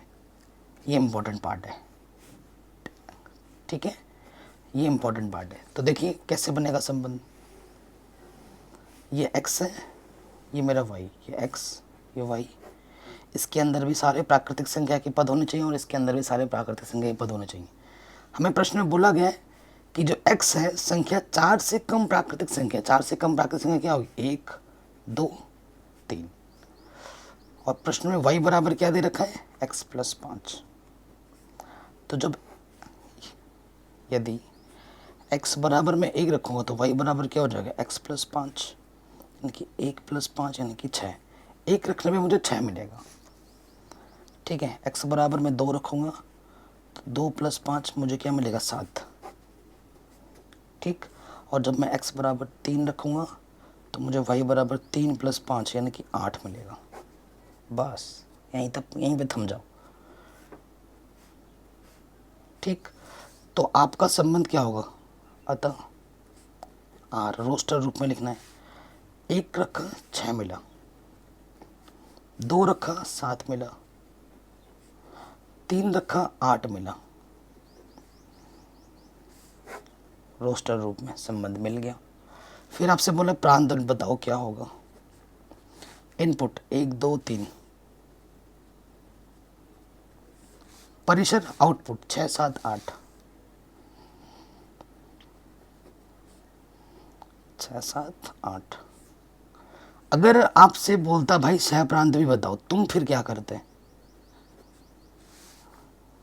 ये इम्पोर्टेंट पार्ट है। ठीक है, ये इम्पोर्टेंट पार्ट है। तो देखिए कैसे बनेगा संबंध। ये x है, ये मेरा y, ये x, ये y। इसके अंदर भी सारे प्राकृतिक संख्या के पद होने चाहिए और इसके अंदर भी सारे प्राकृतिक संख्या के पद होने चाहिए। हमें प्रश्न में बोला गया है कि जो x है संख्या 4 से कम प्राकृतिक संख्या, 4 से कम प्राकृतिक संख्या क्या होगी, 1 2 3। और प्रश्न में y बराबर क्या दे रखा है, x + 5। तो जब यदि x बराबर में 1 रखूँगा तो y बराबर क्या हो जाएगा, x + 5, यानी कि 1 + 5 यानी कि 6। 1 रखने में मुझे 6 मिलेगा। ठीक है, x बराबर में 2 रखूँगा तो 2 + 5 मुझे क्या मिलेगा, 7। ठीक, और जब मैं x बराबर 3 रखूँगा तो मुझे y बराबर 3 + 5 यानी कि 8 मिलेगा। बस यहीं पे थम जाओ। ठीक, तो आपका संबंध क्या होगा, अतः आर रोस्टर रूप में लिखना है। 1 रखा 6 मिला, 2 रखा 7 मिला, 3 रखा 8 मिला। रोस्टर रूप में संबंध मिल गया। फिर आपसे बोला प्रांत बताओ क्या होगा। इनपुट 1 2 3, परिसर आउटपुट 6 7 8, 6 7 8। अगर आपसे बोलता भाई सह प्रांत भी बताओ, तुम फिर क्या करते।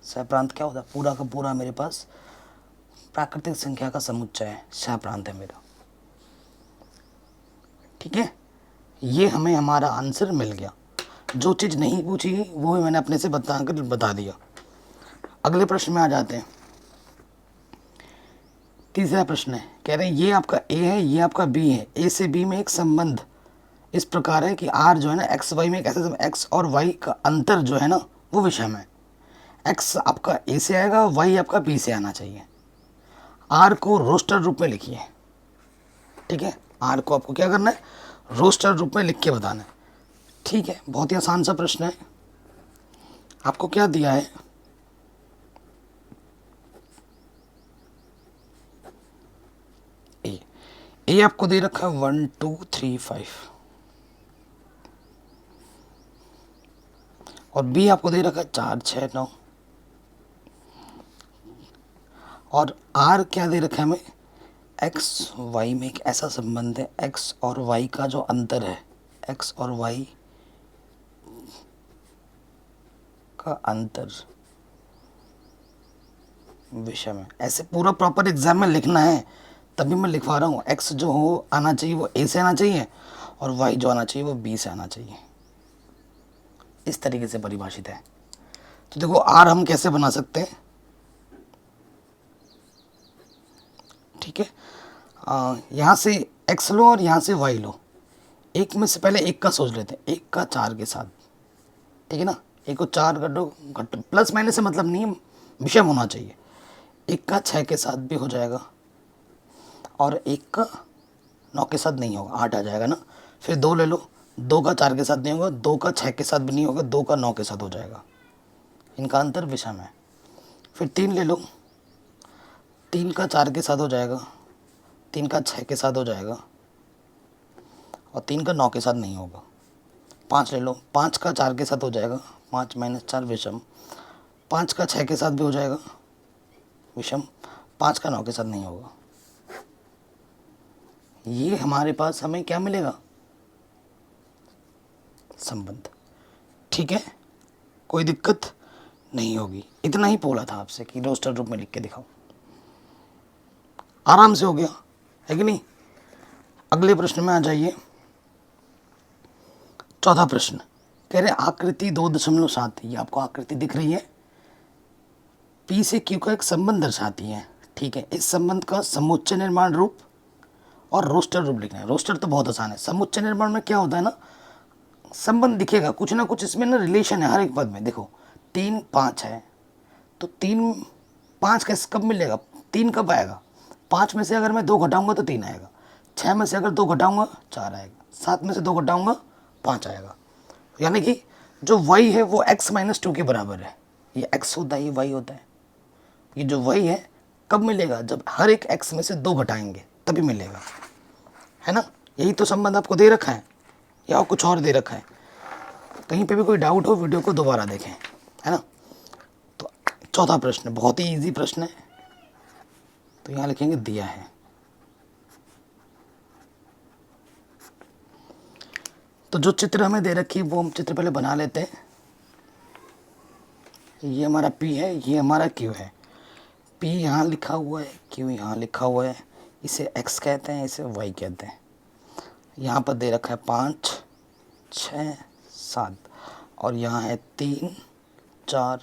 सह प्रांत क्या होता है, पूरा का पूरा मेरे पास प्राकृतिक संख्या का समुच्चय है, सह प्रांत है मेरा। ठीक है, ये हमें हमारा आंसर मिल गया। जो चीज़ नहीं पूछी वो भी मैंने अपने से बता दिया। अगले प्रश्न में आ जाते हैं। तीसरा प्रश्न है, कह रहे हैं ये आपका ए है, ये आपका बी है। ए से बी में एक संबंध इस प्रकार है कि आर जो है ना एक्स वाई में एक ऐसा एक्स और वाई का अंतर जो है ना वो विषम है। एक्स आपका ए से आएगा, वाई आपका बी से आना चाहिए। आर को रोस्टर रूप में लिखिए। ठीक है, आर को आपको क्या करना है, रोस्टर रूप में लिख के बताना है। ठीक है, बहुत ही आसान सा प्रश्न है। आपको क्या दिया है, ए आपको दे रखा है 1 2 3 5 और बी आपको दे रखा है 4 6 9 और आर क्या दे रखा है हमें, एक्स वाई में एक ऐसा संबंध है, एक्स और वाई का जो अंतर है, एक्स और वाई का अंतर विषम है। ऐसे पूरा प्रॉपर एग्जाम में लिखना है, तभी मैं लिखवा रहा हूँ। एक्स जो हो आना चाहिए वो ए से आना चाहिए और वाई जो आना चाहिए वो बी से आना चाहिए। इस तरीके से परिभाषित है। तो देखो आर हम कैसे बना सकते हैं। ठीक है, यहाँ से एक्स लो और यहाँ से वाई लो। एक में से पहले एक का सोच लेते हैं, एक का 4 के साथ। ठीक है ना, एक को 4 घटो प्लस माइनस से मतलब नहीं, विषम होना चाहिए। एक का 6 के साथ भी हो जाएगा और एक का 9 के साथ नहीं होगा, 8 आ जाएगा ना। फिर 2 ले लो, 2 का 4 के साथ नहीं होगा, 2 का 6 के साथ भी नहीं होगा, 2 का 9 के साथ हो जाएगा। इनका अंतर विषम है। फिर 3 ले लो, 3 का 4 के साथ हो जाएगा, 3 का 6 के साथ हो जाएगा और 3 का 9 के साथ नहीं होगा। 5 ले लो, 5 का 4 के साथ हो जाएगा, 5 - 4 विषम। 5 का 6 के साथ भी हो जाएगा विषम, 5 का 9 के साथ नहीं होगा। ये हमारे पास हमें क्या मिलेगा, संबंध। ठीक है, कोई दिक्कत नहीं होगी। इतना ही बोला था आपसे कि रोस्टर रूप में लिख के दिखाओ। आराम से हो गया है कि नहीं। अगले प्रश्न में आ जाइए। चौथा प्रश्न कह रहे आकृति 2.7, ये आपको आकृति दिख रही है, पी से क्यू का एक संबंध दर्शाती है। ठीक है, इस संबंध का समुच्चय निर्माण रूप और रोस्टर रूप लिखना है। रोस्टर तो बहुत आसान है। समुच्चय निर्माण में क्या होता है ना, संबंध दिखेगा कुछ ना कुछ, इसमें ना रिलेशन है हर एक पद में। देखो 3 5 है, तो 3 5 कैसे कब मिलेगा, 3 कब आएगा, 5 में से अगर मैं 2 घटाऊंगा तो 3 आएगा, 6 में से अगर 2 घटाऊंगा 4 आएगा, 7 में से 2 घटाऊंगा 5 आएगा। यानी कि जो y है वो x - 2 के बराबर है। ये x होता है, ये y होता है। ये जो y है कब मिलेगा, जब हर एक x में से 2 घटाएंगे तभी मिलेगा, है ना। यही तो संबंध आपको दे रखा है या कुछ और दे रखा है। कहीं पे भी कोई डाउट हो वीडियो को दोबारा देखें, है ना। तो चौथा प्रश्न बहुत ही इजी प्रश्न है, तो यहाँ लिखेंगे दिया है। तो जो चित्र हमें दे रखी है वो हम चित्र पहले बना लेते हैं। ये हमारा P है, ये हमारा Q है। P यहाँ लिखा हुआ है, Q यहाँ लिखा हुआ है। इसे X कहते हैं, इसे Y कहते हैं। यहाँ पर दे रखा है 5 6 7 और यहाँ है 3 4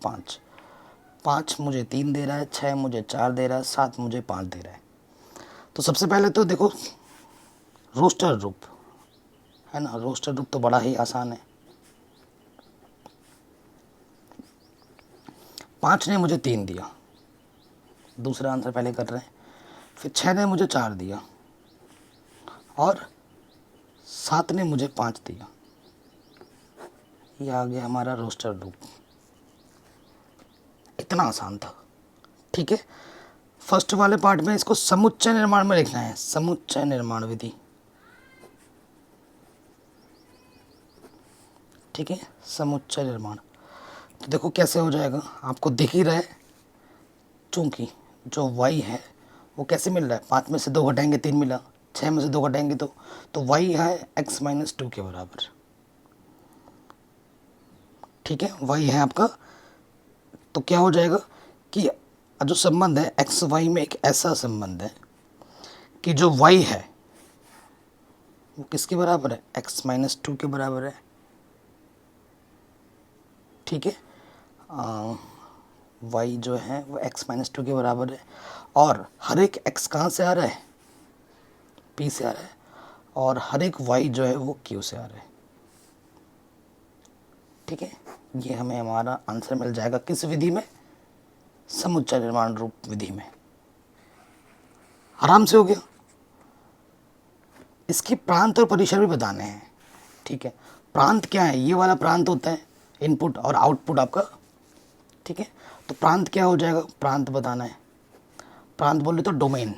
5। 5 मुझे 3 दे रहा है, 6 मुझे 4 दे रहा है, 7 मुझे 5 दे रहा है। तो सबसे पहले तो देखो रोस्टर रूप, है ना। रोस्टर रूप तो बड़ा ही आसान है। 5 ने मुझे 3 दिया, दूसरा आंसर पहले कर रहे हैं। फिर 6 ने मुझे 4 दिया और 7 ने मुझे 5 दिया। ये आ गया हमारा रोस्टर रूप। इतना आसान था, ठीक है। फर्स्ट वाले पार्ट में इसको समुच्चय निर्माण में लिखना है, समुच्चय निर्माण विधि, ठीक है। समुच्चय निर्माण तो देखो कैसे हो जाएगा, आपको दिख ही रहा है। चूंकि जो y है वो कैसे मिल रहा है, 5 में से 2 घटाएंगे 3 मिला, 6 में से 2 घटाएंगे तो y है x - 2 के बराबर, ठीक है। y है आपका, तो क्या हो जाएगा कि जो संबंध है एक्स वाई में एक ऐसा संबंध है कि जो y है वो किसके बराबर है, x - 2 के बराबर है, ठीक है। y जो है वो x - 2 के बराबर है और हर एक x कहाँ से आ रहा है, P से आ रहा है, और हर एक y जो है वो Q से आ रहा है, ठीक है। ये हमें हमारा आंसर मिल जाएगा किस विधि में, समुच्चय निर्माण रूप विधि में। आराम से हो गया। इसके प्रांत और परिसर भी बताने हैं, ठीक है। प्रांत क्या है, ये वाला प्रांत होता है इनपुट और आउटपुट आपका, ठीक है। तो प्रांत क्या हो जाएगा, प्रांत बताना है। प्रांत बोले तो डोमेन,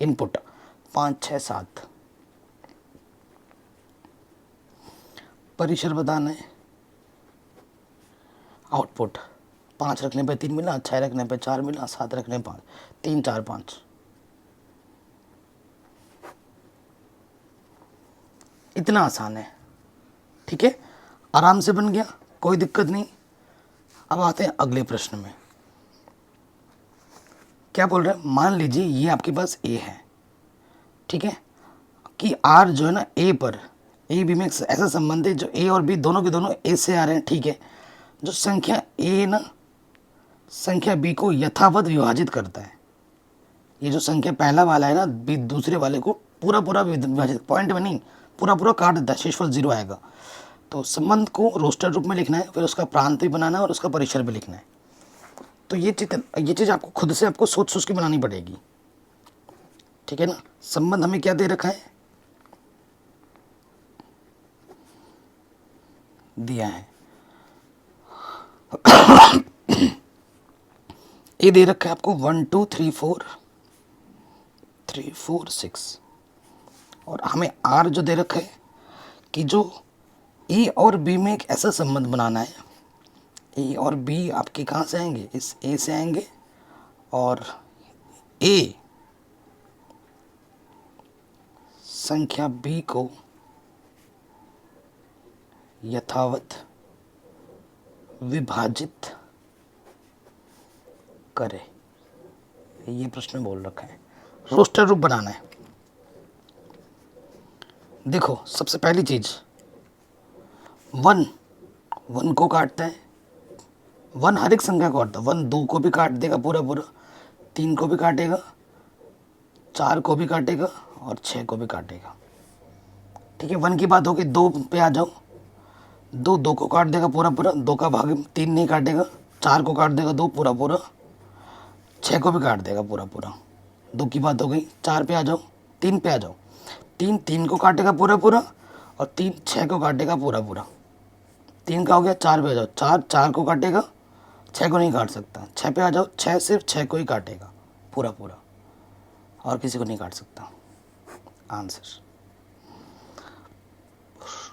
इनपुट 5 6 7। परिसर बताना है, आउटपुट 5 रखने पे 3 मिला, 6 रखने पे 4 मिला, 7 रखने 5, 3 4 5। इतना आसान है, ठीक है। आराम से बन गया, कोई दिक्कत नहीं। अब आते हैं अगले प्रश्न में। क्या बोल रहे हैं, मान लीजिए ये आपके पास a है, ठीक है, कि r जो है ना a पर, a b में ऐसा संबंध है जो a और b दोनों के दोनों a से आ रहे हैं, ठीक है। जो संख्या a ना संख्या b को यथावत विभाजित करता है। ये जो संख्या पहला वाला है ना, b दूसरे वाले को पूरा पूरा विभाजित, पॉइंट में नहीं, पूरा पूरा काट देता है, शेषफल 0 आएगा। तो संबंध को रोस्टर रूप में लिखना है, फिर उसका प्रांत भी बनाना है और उसका परिसर भी लिखना है। तो ये चीज़ आपको खुद से आपको सोच सोच के बनानी पड़ेगी, ठीक है ना। संबंध हमें क्या दे रखा है, दिया है ये दे रखा है आपको 1 2 3 4 6 और हमें r जो दे रखा है कि जो a और b में एक ऐसा संबंध बनाना है। a और b आपके कहाँ से आएंगे, इस a से आएंगे और a संख्या b को यथावत विभाजित करे, ये प्रश्न बोल रखा है। रोस्टर रूप बनाना है। देखो सबसे पहली चीज 1 को काटता है, 1 हर एक संख्या को काटता है। 1 2 को भी काट देगा पूरा पूरा, 3 को भी काटेगा, 4 को भी काटेगा और 6 को भी काटेगा। ठीक है, 1 की बात होगी। 2 पे आ जाओ, 2 को काट देगा पूरा पूरा, 2 का भाग 3 नहीं काटेगा, 4 को काट देगा 2 पूरा पूरा, 6 को भी काट देगा पूरा पूरा। 2 की बात हो गई। 4 पे आ जाओ, 3 पे आ जाओ, 3 को काटेगा पूरा पूरा, और 3 6 को काटेगा पूरा पूरा। 3 का हो गया। 4 पे आ जाओ, 4 को काटेगा, 6 को नहीं काट सकता। 6 पे आ जाओ, 6 सिर्फ 6 को ही काटेगा पूरा पूरा, और किसी को नहीं काट सकता। आंसर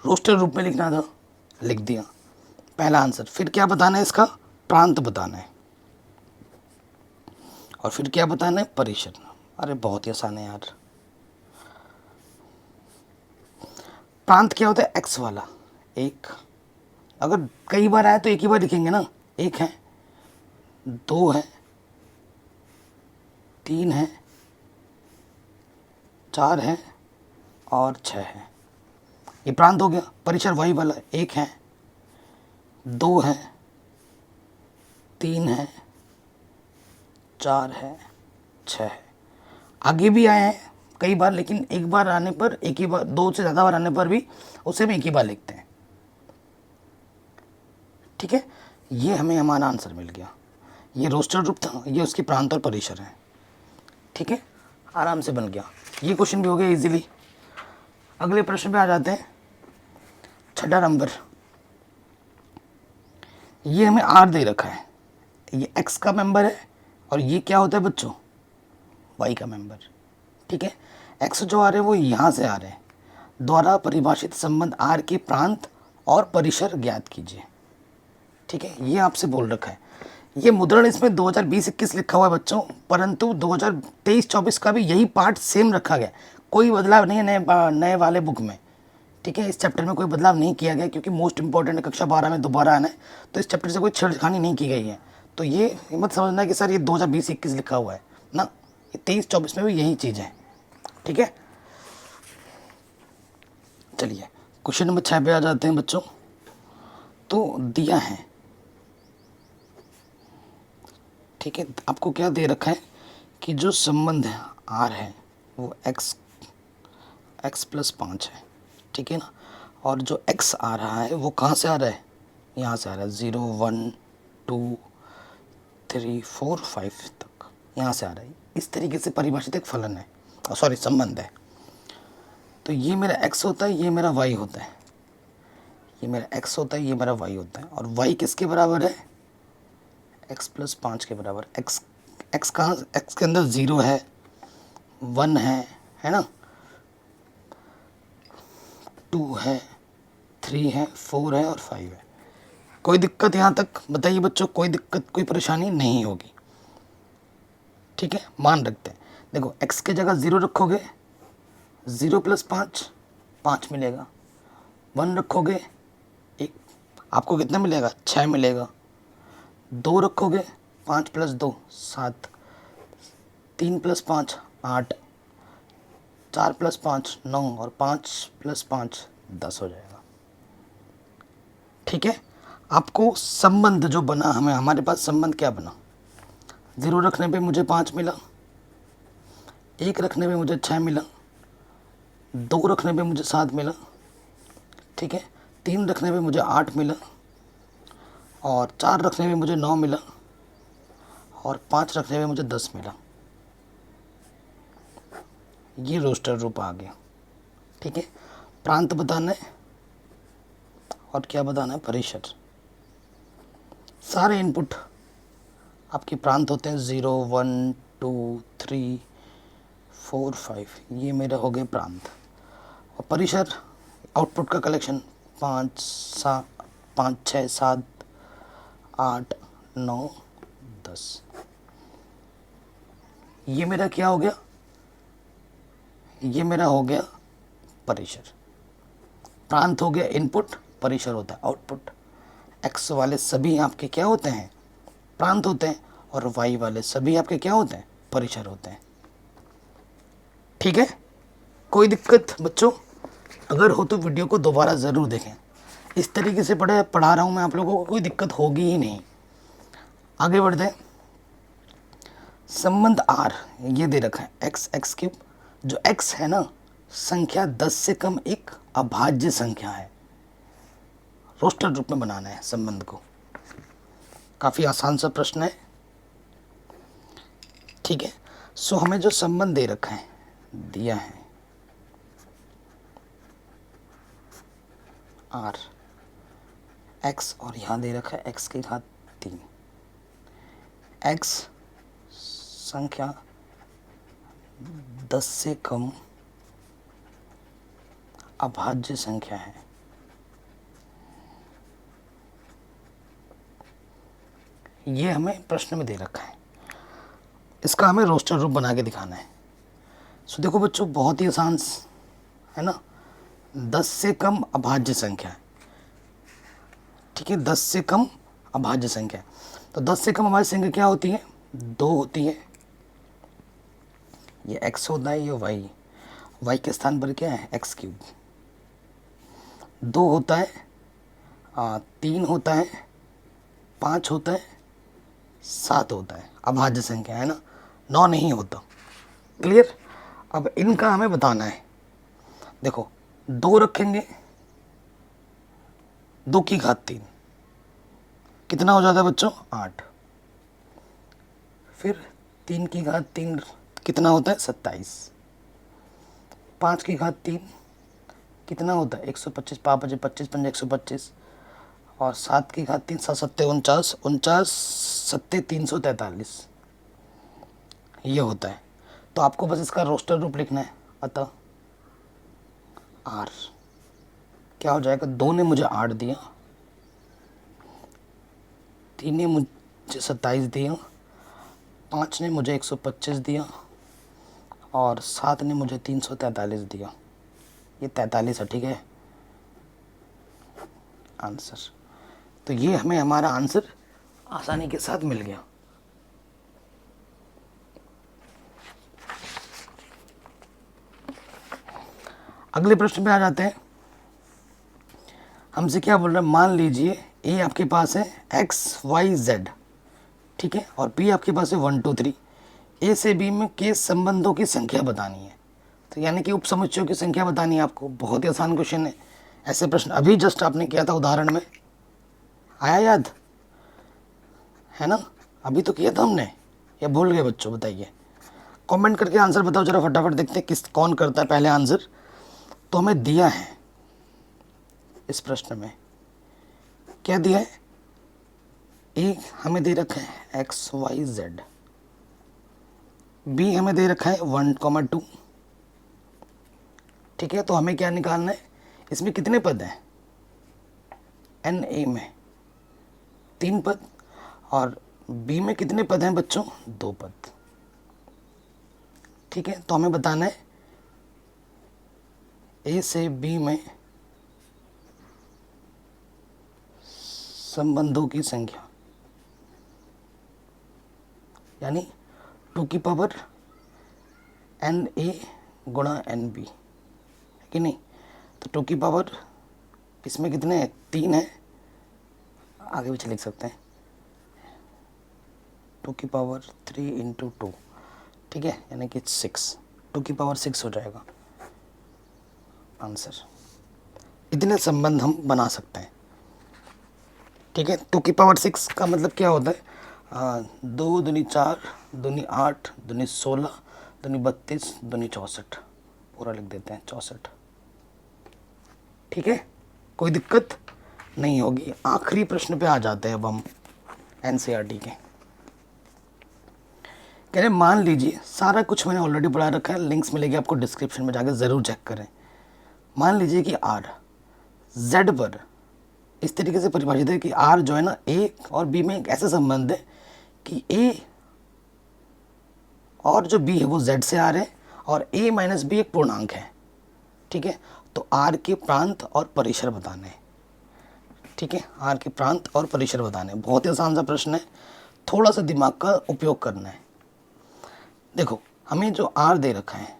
रोस्टर रूप में लिखना था, लिख दिया पहला आंसर। फिर क्या बताना है, इसका प्रांत बताना है, और फिर क्या बताना है, परिसर। अरे बहुत ही आसान है यार। प्रांत क्या होता है, एक्स वाला। एक, अगर कई बार आए तो एक ही बार लिखेंगे ना। 1 है, 2 है, 3 है, 4 है और 6 है। ये प्रांत हो गया। परिसर वही वाला, 1 है, 2 है, 3 है, 4 है, 6 है। आगे भी आए हैं कई बार, लेकिन एक बार आने पर, एक ही बार, 2 से ज़्यादा बार आने पर भी उसे हम एक ही बार लिखते हैं। ठीक है, ये हमें हमारा आंसर मिल गया। ये रोस्टर रूप था, ये उसकी प्रांत और परिसर है। ठीक है, आराम से बन गया। ये क्वेश्चन भी हो गया इजीली। अगले प्रश्न पे आ जाते हैं। 6 नंबर। ये हमें आर दे रखा है, ये एक्स का मेंबर है, और ये क्या होता है बच्चों, वाई का मेंबर। ठीक है, एक्स जो आ रहे हैं वो यहाँ से आ रहे हैं। द्वारा परिभाषित संबंध आर के प्रांत और परिसर ज्ञात कीजिए। ठीक है, ये आपसे बोल रखा है। ये मुद्रण इसमें 2020-21 लिखा हुआ है बच्चों, परंतु 2023-24 का भी यही पार्ट सेम रखा गया, कोई बदलाव नहीं है नए वाले बुक में। ठीक है, इस चैप्टर में कोई बदलाव नहीं किया गया, क्योंकि मोस्ट इंपॉर्टेंट है, कक्षा 12 में दोबारा आना है, तो इस चैप्टर से कोई छेड़खानी नहीं की गई है। तो ये मत समझना कि सर ये 2020-21 लिखा हुआ है ना, ये 23-24 में भी यही चीज़ है। ठीक है, चलिए क्वेश्चन नंबर 6 पे आ जाते हैं बच्चों। तो दिया है, ठीक है, आपको क्या दे रखा है कि जो संबंध है आर है वो एक्स प्लस 5 है। ठीक है ना, और जो एक्स आ रहा है वो कहाँ से आ रहा है, यहाँ से आ रहा है, 0 1 2 3 4 5 तक यहाँ से आ रहा है। इस तरीके से परिभाषित एक फलन है, सॉरी संबंध है। तो ये मेरा एक्स होता है, ये मेरा वाई होता है, ये मेरा एक्स होता है, ये मेरा वाई होता है, और वाई किसके बराबर है, एक्स प्लस 5 के बराबर। एक्स कहाँ, एक्स के अंदर 0 है, 1 है ना, 2 है, 3 है, 4 है और 5 है। कोई दिक्कत यहाँ तक बताइए बच्चों, कोई दिक्कत, कोई परेशानी नहीं होगी। ठीक है, मान रखते हैं। देखो x के जगह 0 रखोगे, 0 प्लस 5 मिलेगा। 1 रखोगे, 1, आपको कितना मिलेगा, 6 मिलेगा। 2 रखोगे, 5 प्लस 2 7, 3 प्लस 5 8, 4 प्लस 5 9, और 5 प्लस 5 10 हो जाएगा। ठीक है, आपको संबंध जो बना, हमारे पास संबंध क्या बना, 0 रखने पे मुझे 5 मिला, 1 रखने पे मुझे 6 मिला, 2 रखने पे मुझे 7 मिला, ठीक है, 3 रखने पे मुझे 8 मिला, और 4 रखने पे मुझे 9 मिला, और 5 रखने पे मुझे 10 मिला। ये रोस्टर रूप आ गया। ठीक है, प्रांत बताना है और क्या बताना है, परिसर। सारे इनपुट आपके प्रांत होते हैं, 0 1 2 3 4 5, ये मेरे हो गए प्रांत। और परिसर आउटपुट का कलेक्शन, 5 6 7 8 9 10। ये मेरा क्या हो गया, ये मेरा हो गया परिसर। प्रांत हो गया इनपुट, परिसर होता है आउटपुट। एक्स वाले सभी आपके क्या होते हैं, प्रांत होते हैं, और वाई वाले सभी आपके क्या होते हैं, परिसर होते हैं। ठीक है, कोई दिक्कत बच्चों, अगर हो तो वीडियो को दोबारा ज़रूर देखें। इस तरीके से पढ़ा रहा हूँ मैं आप लोगों को, कोई दिक्कत होगी ही नहीं। आगे बढ़ते हैं। संबंध आर ये दे रखा है, एक्स क्यूब जो x है ना, संख्या 10 से कम एक अभाज्य संख्या है। रोस्टर रूप में बनाना है संबंध को। काफ़ी आसान सा प्रश्न है, ठीक है। सो हमें जो संबंध दे रखा है, दिया है r x, और यहाँ दे रखा है x की घात 3। x संख्या 10 से कम अभाज्य संख्या है। ये हमें प्रश्न में दे रखा है, इसका हमें रोस्टर रूप बना के दिखाना है। सो देखो बच्चों, बहुत ही आसान है ना, 10 से कम अभाज्य संख्या है, ठीक है। 10 से कम अभाज्य संख्या, तो 10 से कम अभाज्य संख्या क्या होती है? 2 होती है। ये x होता है, ये y के स्थान पर क्या है? x³। 2 होता है, 3 होता है, 5 होता है, 7 होता है। अभाज्य संख्या है ना, 9 नहीं होता। क्लियर? अब इनका हमें बताना है। देखो 2 रखेंगे, 2 की घात 3 कितना हो जाता है बच्चों? 8। फिर 3 की घात 3 कितना होता है? 27। 5 की घात 3 कितना होता है? 125। 5 5 25 5 125। और 7 की घात 3 7 7 49 49 7 343 ये होता है। तो आपको बस इसका रोस्टर रूप लिखना है। अतः r क्या हो जाएगा? 2 ने मुझे 8 दिया, 3 ने मुझे 27 दिया, 5 ने मुझे 125 दिया, और 7 ने मुझे 343 दिया। ये 43 है, ठीक है आंसर। तो ये हमें हमारा आंसर आसानी के साथ मिल गया। अगले प्रश्न पे आ जाते हैं। हमसे क्या बोल रहे हैं? मान लीजिए ए आपके पास है XYZ, ठीक है, और B आपके पास है 1 2 3। ए से बी में के संबंधों की संख्या बतानी है, तो यानी कि उपसमुच्चयों की संख्या बतानी है आपको। बहुत ही आसान क्वेश्चन है। ऐसे प्रश्न अभी जस्ट आपने किया था उदाहरण में, आया याद है ना? अभी तो किया था हमने, या भूल गए बच्चों? बताइए, कमेंट करके आंसर बताओ जरा फटाफट, देखते हैं कौन करता है पहले आंसर। तो हमें दिया है इस प्रश्न में, क्या दिया है? ए हमें दे रखा है XYZ, बी हमें दे रखा है 1 2, ठीक है। तो हमें क्या निकालना है? इसमें कितने पद हैं? NA में 3 पद, और बी में कितने पद हैं बच्चों? 2 पद, ठीक है। तो हमें बताना है ए से बी में संबंधों की संख्या, यानी 2 की पावर NA गुणा NB, है कि नहीं? तो 2 की पावर इसमें कितने हैं? 3 है, आगे पीछे लिख सकते हैं। 2 की पावर 3 × 2, ठीक है, यानी कि 6। 2 की पावर 6 हो जाएगा आंसर। इतने संबंध हम बना सकते हैं, ठीक है। 2 की पावर 6 का मतलब क्या होता है? 2 दूनी 4, दूनी 8, दूनी 16, दूनी 32, दूनी 64, पूरा लिख देते हैं 64, ठीक है। कोई दिक्कत नहीं होगी। आखिरी प्रश्न पे आ जाते हैं अब हम NCERT के। कह रहे मान लीजिए, सारा कुछ मैंने ऑलरेडी पढ़ा रखा है, लिंक्स मिलेगी आपको डिस्क्रिप्शन में, जाकर ज़रूर चेक करें। मान लीजिए कि R Z पर इस तरीके से परिभाषित है कि R जो है ना, A और B में एक ऐसा संबंध है कि A और जो B है वो Z से आ रहे हैं, और A माइनस B एक पूर्णांक है, ठीक है। तो R के प्रांत और परिसर बताने हैं, ठीक है। R के प्रांत और परिसर बताने हैं। बहुत ही आसान सा प्रश्न है, थोड़ा सा दिमाग का उपयोग करना है। देखो हमें जो R दे रखा है,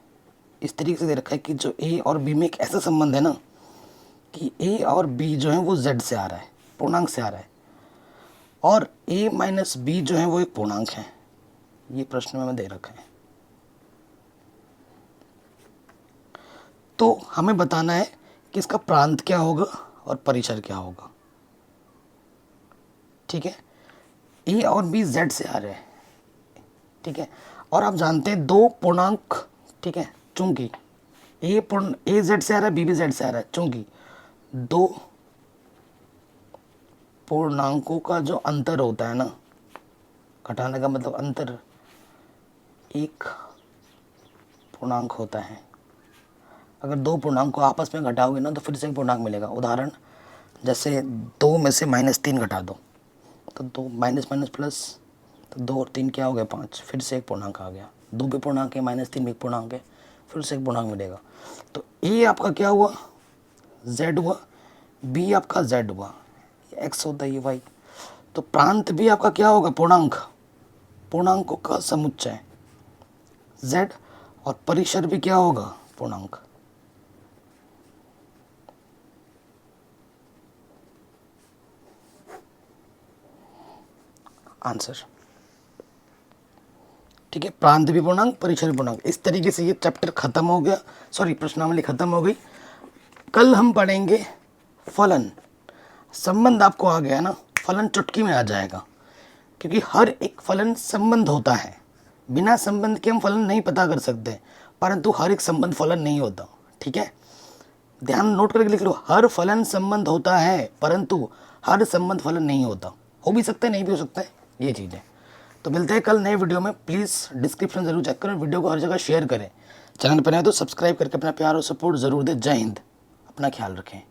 इस तरीके से दे रखा है कि जो A और B में एक ऐसा संबंध है ना कि A और B जो है वो Z से आ रहा है, पूर्णांक से आ रहा है, और A माइनस B जो है वो एक पूर्णांक है। ये प्रश्न में दे रखा है, तो हमें बताना है कि इसका प्रांत क्या होगा और परिसर क्या होगा। ठीक है, ए और बी जेड से आ रहे हैं। ठीक है, और आप जानते हैं दो पूर्णांक, ठीक है, चूंकि ए जेड से आ रहा है, बी भी जेड से आ रहा है, चूंकि दो पूर्णांकों का जो अंतर होता है ना, घटाने का मतलब अंतर, एक पूर्णांक होता है। अगर दो पूर्णांक को आपस में घटाओगे ना तो फिर से एक पूर्णांक मिलेगा। उदाहरण जैसे 2 में से -3 घटा दो तो 2 माइनस माइनस प्लस, तो 2 और 3 क्या हो गया 5, फिर से एक पूर्णांक आ गया। 2 भी पूर्णांक है, -3 भी एक पूर्णांक है, फिर से एक पूर्णांक मिलेगा। तो ए आपका क्या हुआ, जेड हुआ, बी आपका जेड हुआ, एक्स होता है ये वाई। तो प्रांत भी आपका क्या होगा, पूर्णांक, पूर्णांकों का समुच्चय z, और परिसर भी क्या होगा, पूर्णांक। आंसर। ठीक है, प्रांत भी पूर्णांक, परिसर भी पूर्णांक। इस तरीके से ये चैप्टर खत्म हो गया, सॉरी प्रश्नावली खत्म हो गई। कल हम पढ़ेंगे फलन। संबंध आपको आ गया ना, फलन चुटकी में आ जाएगा, क्योंकि हर एक फलन संबंध होता है। बिना संबंध के हम फलन नहीं पता कर सकते, परंतु हर एक संबंध फलन नहीं होता। ठीक है, ध्यान नोट करके लिख लो, हर फलन संबंध होता है परंतु हर संबंध फलन नहीं होता। हो भी सकता है, नहीं भी हो सकता है, ये चीज़ है। तो मिलते हैं कल नए वीडियो में। प्लीज़ डिस्क्रिप्शन जरूर चेक करें, वीडियो को हर जगह शेयर करें, चैनल पर नए तो सब्सक्राइब करके अपना प्यार और सपोर्ट जरूर दें। जय हिंद, अपना ख्याल रखें।